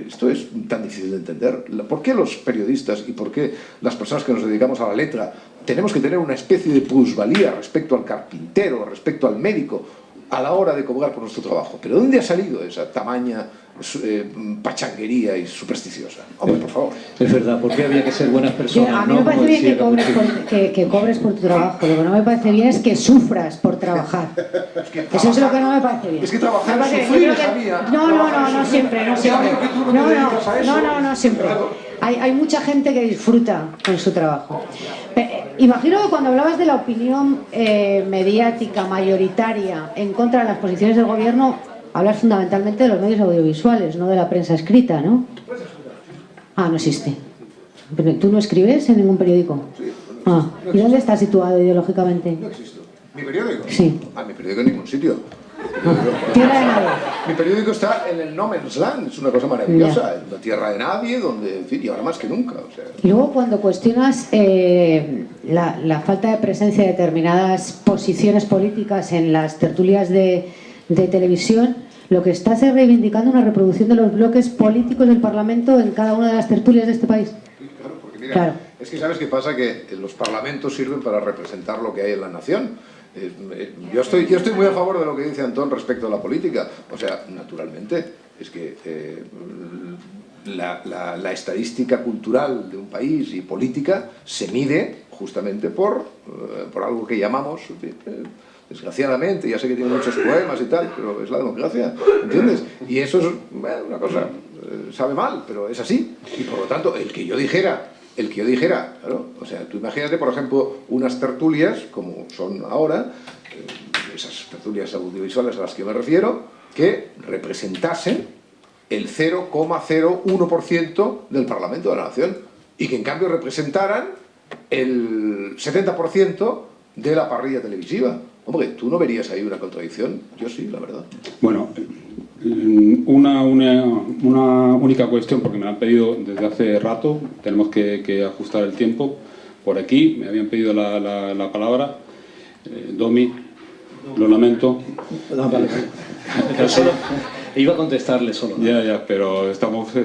esto es tan difícil de entender. ¿Por qué los periodistas y por qué las personas que nos dedicamos a la letra tenemos que tener una especie de plusvalía respecto al carpintero, respecto al médico, a la hora de cobrar por nuestro trabajo? ¿Pero dónde ha salido esa tamaña pachanguería y supersticiosa? Hombre, por favor. Es verdad, porque había que ser buenas personas. A mí me parece bien que cobres por tu trabajo. Lo que no me parece bien es que sufras por trabajar. Eso es lo que no me parece bien. Es que trabajar es sufrir, Sabía. No siempre. No siempre. Hay mucha gente que disfruta con su trabajo. Imagino que cuando hablabas de la opinión mediática mayoritaria en contra de las posiciones del gobierno, hablas fundamentalmente de los medios audiovisuales, no de la prensa escrita, ¿no? Ah, no existe. ¿Pero tú no escribes en ningún periódico? Ah, ¿y dónde estás situado ideológicamente? No existo. ¿Mi periódico? Sí. Mi periódico en ningún sitio. Tierra de nadie. Mi periódico está en el no man's land, es una cosa maravillosa, en la tierra de nadie, donde, en fin, y ahora más que nunca. O sea. Y luego cuando cuestionas la falta de presencia de determinadas posiciones políticas en las tertulias de televisión, lo que estás es reivindicando una reproducción de los bloques políticos del Parlamento en cada una de las tertulias de este país. Claro, porque mira, claro. Es que ¿sabes qué pasa? Que los parlamentos sirven para representar lo que hay en la nación. Yo estoy muy a favor de lo que dice Antón respecto a la política. O sea, naturalmente, es que la estadística cultural de un país y política se mide justamente por algo que llamamos... desgraciadamente, ya sé que tiene muchos poemas y tal, pero es la democracia, ¿entiendes? Y eso es una cosa, sabe mal, pero es así. Y por lo tanto, el que yo dijera, claro, o sea, tú imagínate, por ejemplo, unas tertulias, como son ahora, esas tertulias audiovisuales a las que yo me refiero, que representasen el 0,01% del Parlamento de la Nación, y que en cambio representaran el 70% de la parrilla televisiva. Hombre, ¿tú no verías ahí una contradicción? Yo sí, la verdad. Bueno, una única cuestión, porque me la han pedido desde hace rato, tenemos que ajustar el tiempo. Por aquí me habían pedido la palabra. Domi, lo lamento. No, vale. Iba a contestarle solo. ¿No? Ya, pero estamos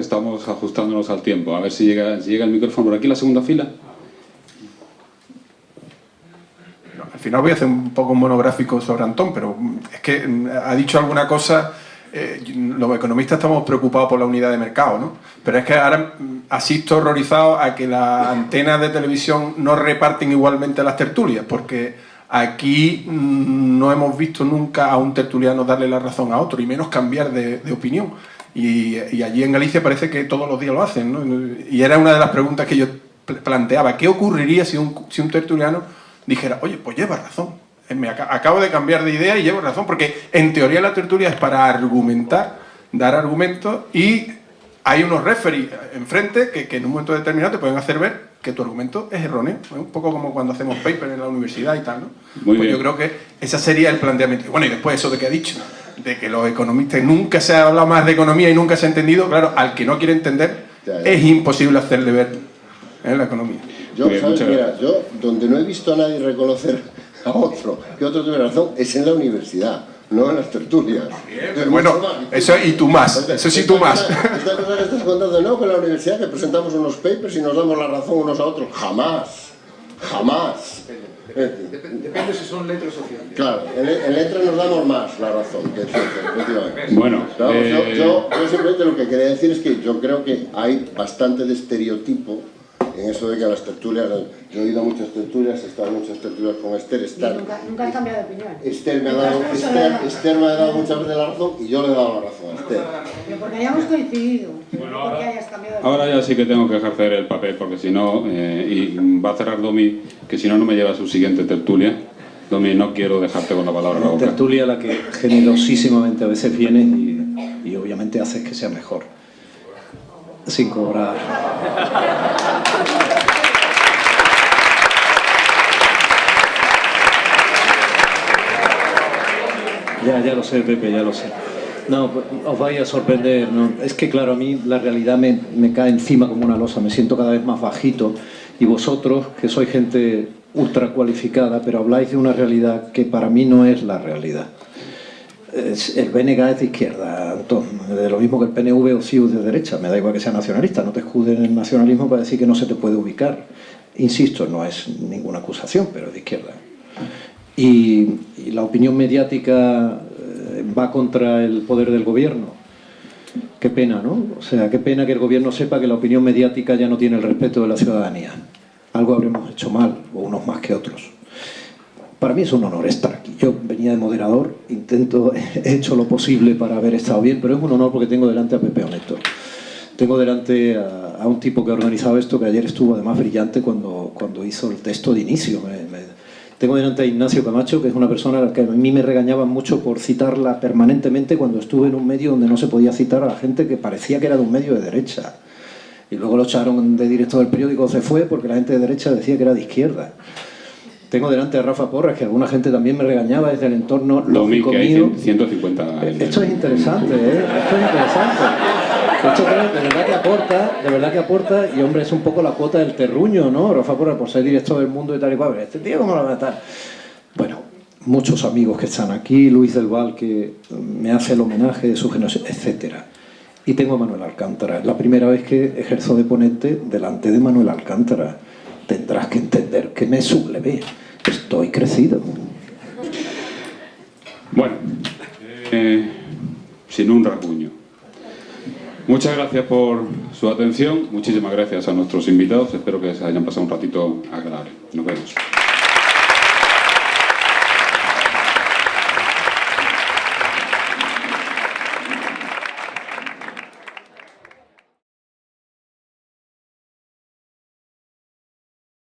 ajustándonos al tiempo. A ver si llega el micrófono por aquí, la segunda fila. Al final voy a hacer un poco un monográfico sobre Antón, pero es que ha dicho alguna cosa. Los economistas estamos preocupados por la unidad de mercado, ¿no? Pero es que ahora asisto horrorizado a que las antenas de televisión no reparten igualmente las tertulias, porque aquí no hemos visto nunca a un tertuliano darle la razón a otro, y menos cambiar de opinión. Y allí en Galicia parece que todos los días lo hacen, ¿no? Y era una de las preguntas que yo planteaba. ¿Qué ocurriría si un tertuliano dijera, oye, pues lleva razón, acabo de cambiar de idea y llevo razón? Porque en teoría la tertulia es para argumentar, dar argumentos, y hay unos referees enfrente que en un momento determinado te pueden hacer ver que tu argumento es erróneo. Es un poco como cuando hacemos paper en la universidad y tal, ¿no? Pues yo creo que ese sería el planteamiento. Y bueno, y después eso de que ha dicho, de que los economistas, nunca se ha hablado más de economía y nunca se ha entendido, claro, al que no quiere entender es imposible hacerle ver la economía. Yo, ¿sabes? Mira, yo donde no he visto a nadie reconocer a otro que otro tiene razón es en la universidad, no en las tertulias. Bueno, eso y tú más, eso sí tú más. Esta cosa que estás contando, no, que en la universidad que presentamos unos papers y nos damos la razón unos a otros, jamás. Depende si son letras o ciencias. Claro, en letras nos damos más la razón que en ciencias, efectivamente. Bueno, claro, yo simplemente lo que quería decir es que yo creo que hay bastante de estereotipo en eso de que a las tertulias, yo he ido a muchas tertulias, he estado en muchas tertulias con Esther. Nunca has cambiado de opinión. Esther me ha dado muchas veces la razón y yo le he dado la razón a Esther. Pero porque hayamos coincidido, bueno, no porque hayas cambiado de ahora ya sí que tengo que ejercer el papel, porque si no, y va a cerrar Domi, que si no me lleva a su siguiente tertulia. Domi, no quiero dejarte con la palabra en la boca. Tertulia a la que generosísimamente a veces vienes y obviamente haces que sea mejor. Sin cobrar. Ya lo sé, Pepe, ya lo sé. No, os vais a sorprender, ¿no? Es que claro, a mí la realidad me cae encima como una losa, me siento cada vez más bajito, y vosotros, que sois gente ultra cualificada, pero habláis de una realidad que para mí no es la realidad. El BNG es de izquierda, Antón. De lo mismo que el PNV o CiU de derecha. Me da igual que sea nacionalista. No te escudes en el nacionalismo para decir que no se te puede ubicar. Insisto, no es ninguna acusación, pero es de izquierda. Y la opinión mediática va contra el poder del gobierno. Qué pena, ¿no? O sea, qué pena que el gobierno sepa que la opinión mediática ya no tiene el respeto de la ciudadanía. Algo habremos hecho mal, o unos más que otros. Para mí es un honor estar aquí. Yo venía de moderador, he hecho lo posible para haber estado bien, pero es un honor porque tengo delante a Pepe Oneto. Tengo delante a un tipo que ha organizado esto, que ayer estuvo además brillante cuando hizo el texto de inicio. Tengo delante a Ignacio Camacho, que es una persona a la que a mí me regañaban mucho por citarla permanentemente cuando estuve en un medio donde no se podía citar a la gente que parecía que era de un medio de derecha. Y luego lo echaron de director del periódico, se fue porque la gente de derecha decía que era de izquierda. Tengo delante a Rafa Porras, que alguna gente también me regañaba desde el entorno lógico mío. 150. Esto es interesante, ¿eh? Esto es interesante. Esto creo de verdad que aporta, y hombre, es un poco la cuota del terruño, ¿no? Rafa Porras, por ser director del Mundo y tal y cual. Este tío, ¿cómo lo va a estar? Bueno, muchos amigos que están aquí, Luis del Val, que me hace el homenaje de su generación, etcétera. Y tengo a Manuel Alcántara. Es la primera vez que ejerzo de ponente delante de Manuel Alcántara. Tendrás que entender que me subleve. Estoy crecido. Bueno, sin un rasguño. Muchas gracias por su atención. Muchísimas gracias a nuestros invitados. Espero que se hayan pasado un ratito agradable. Nos vemos.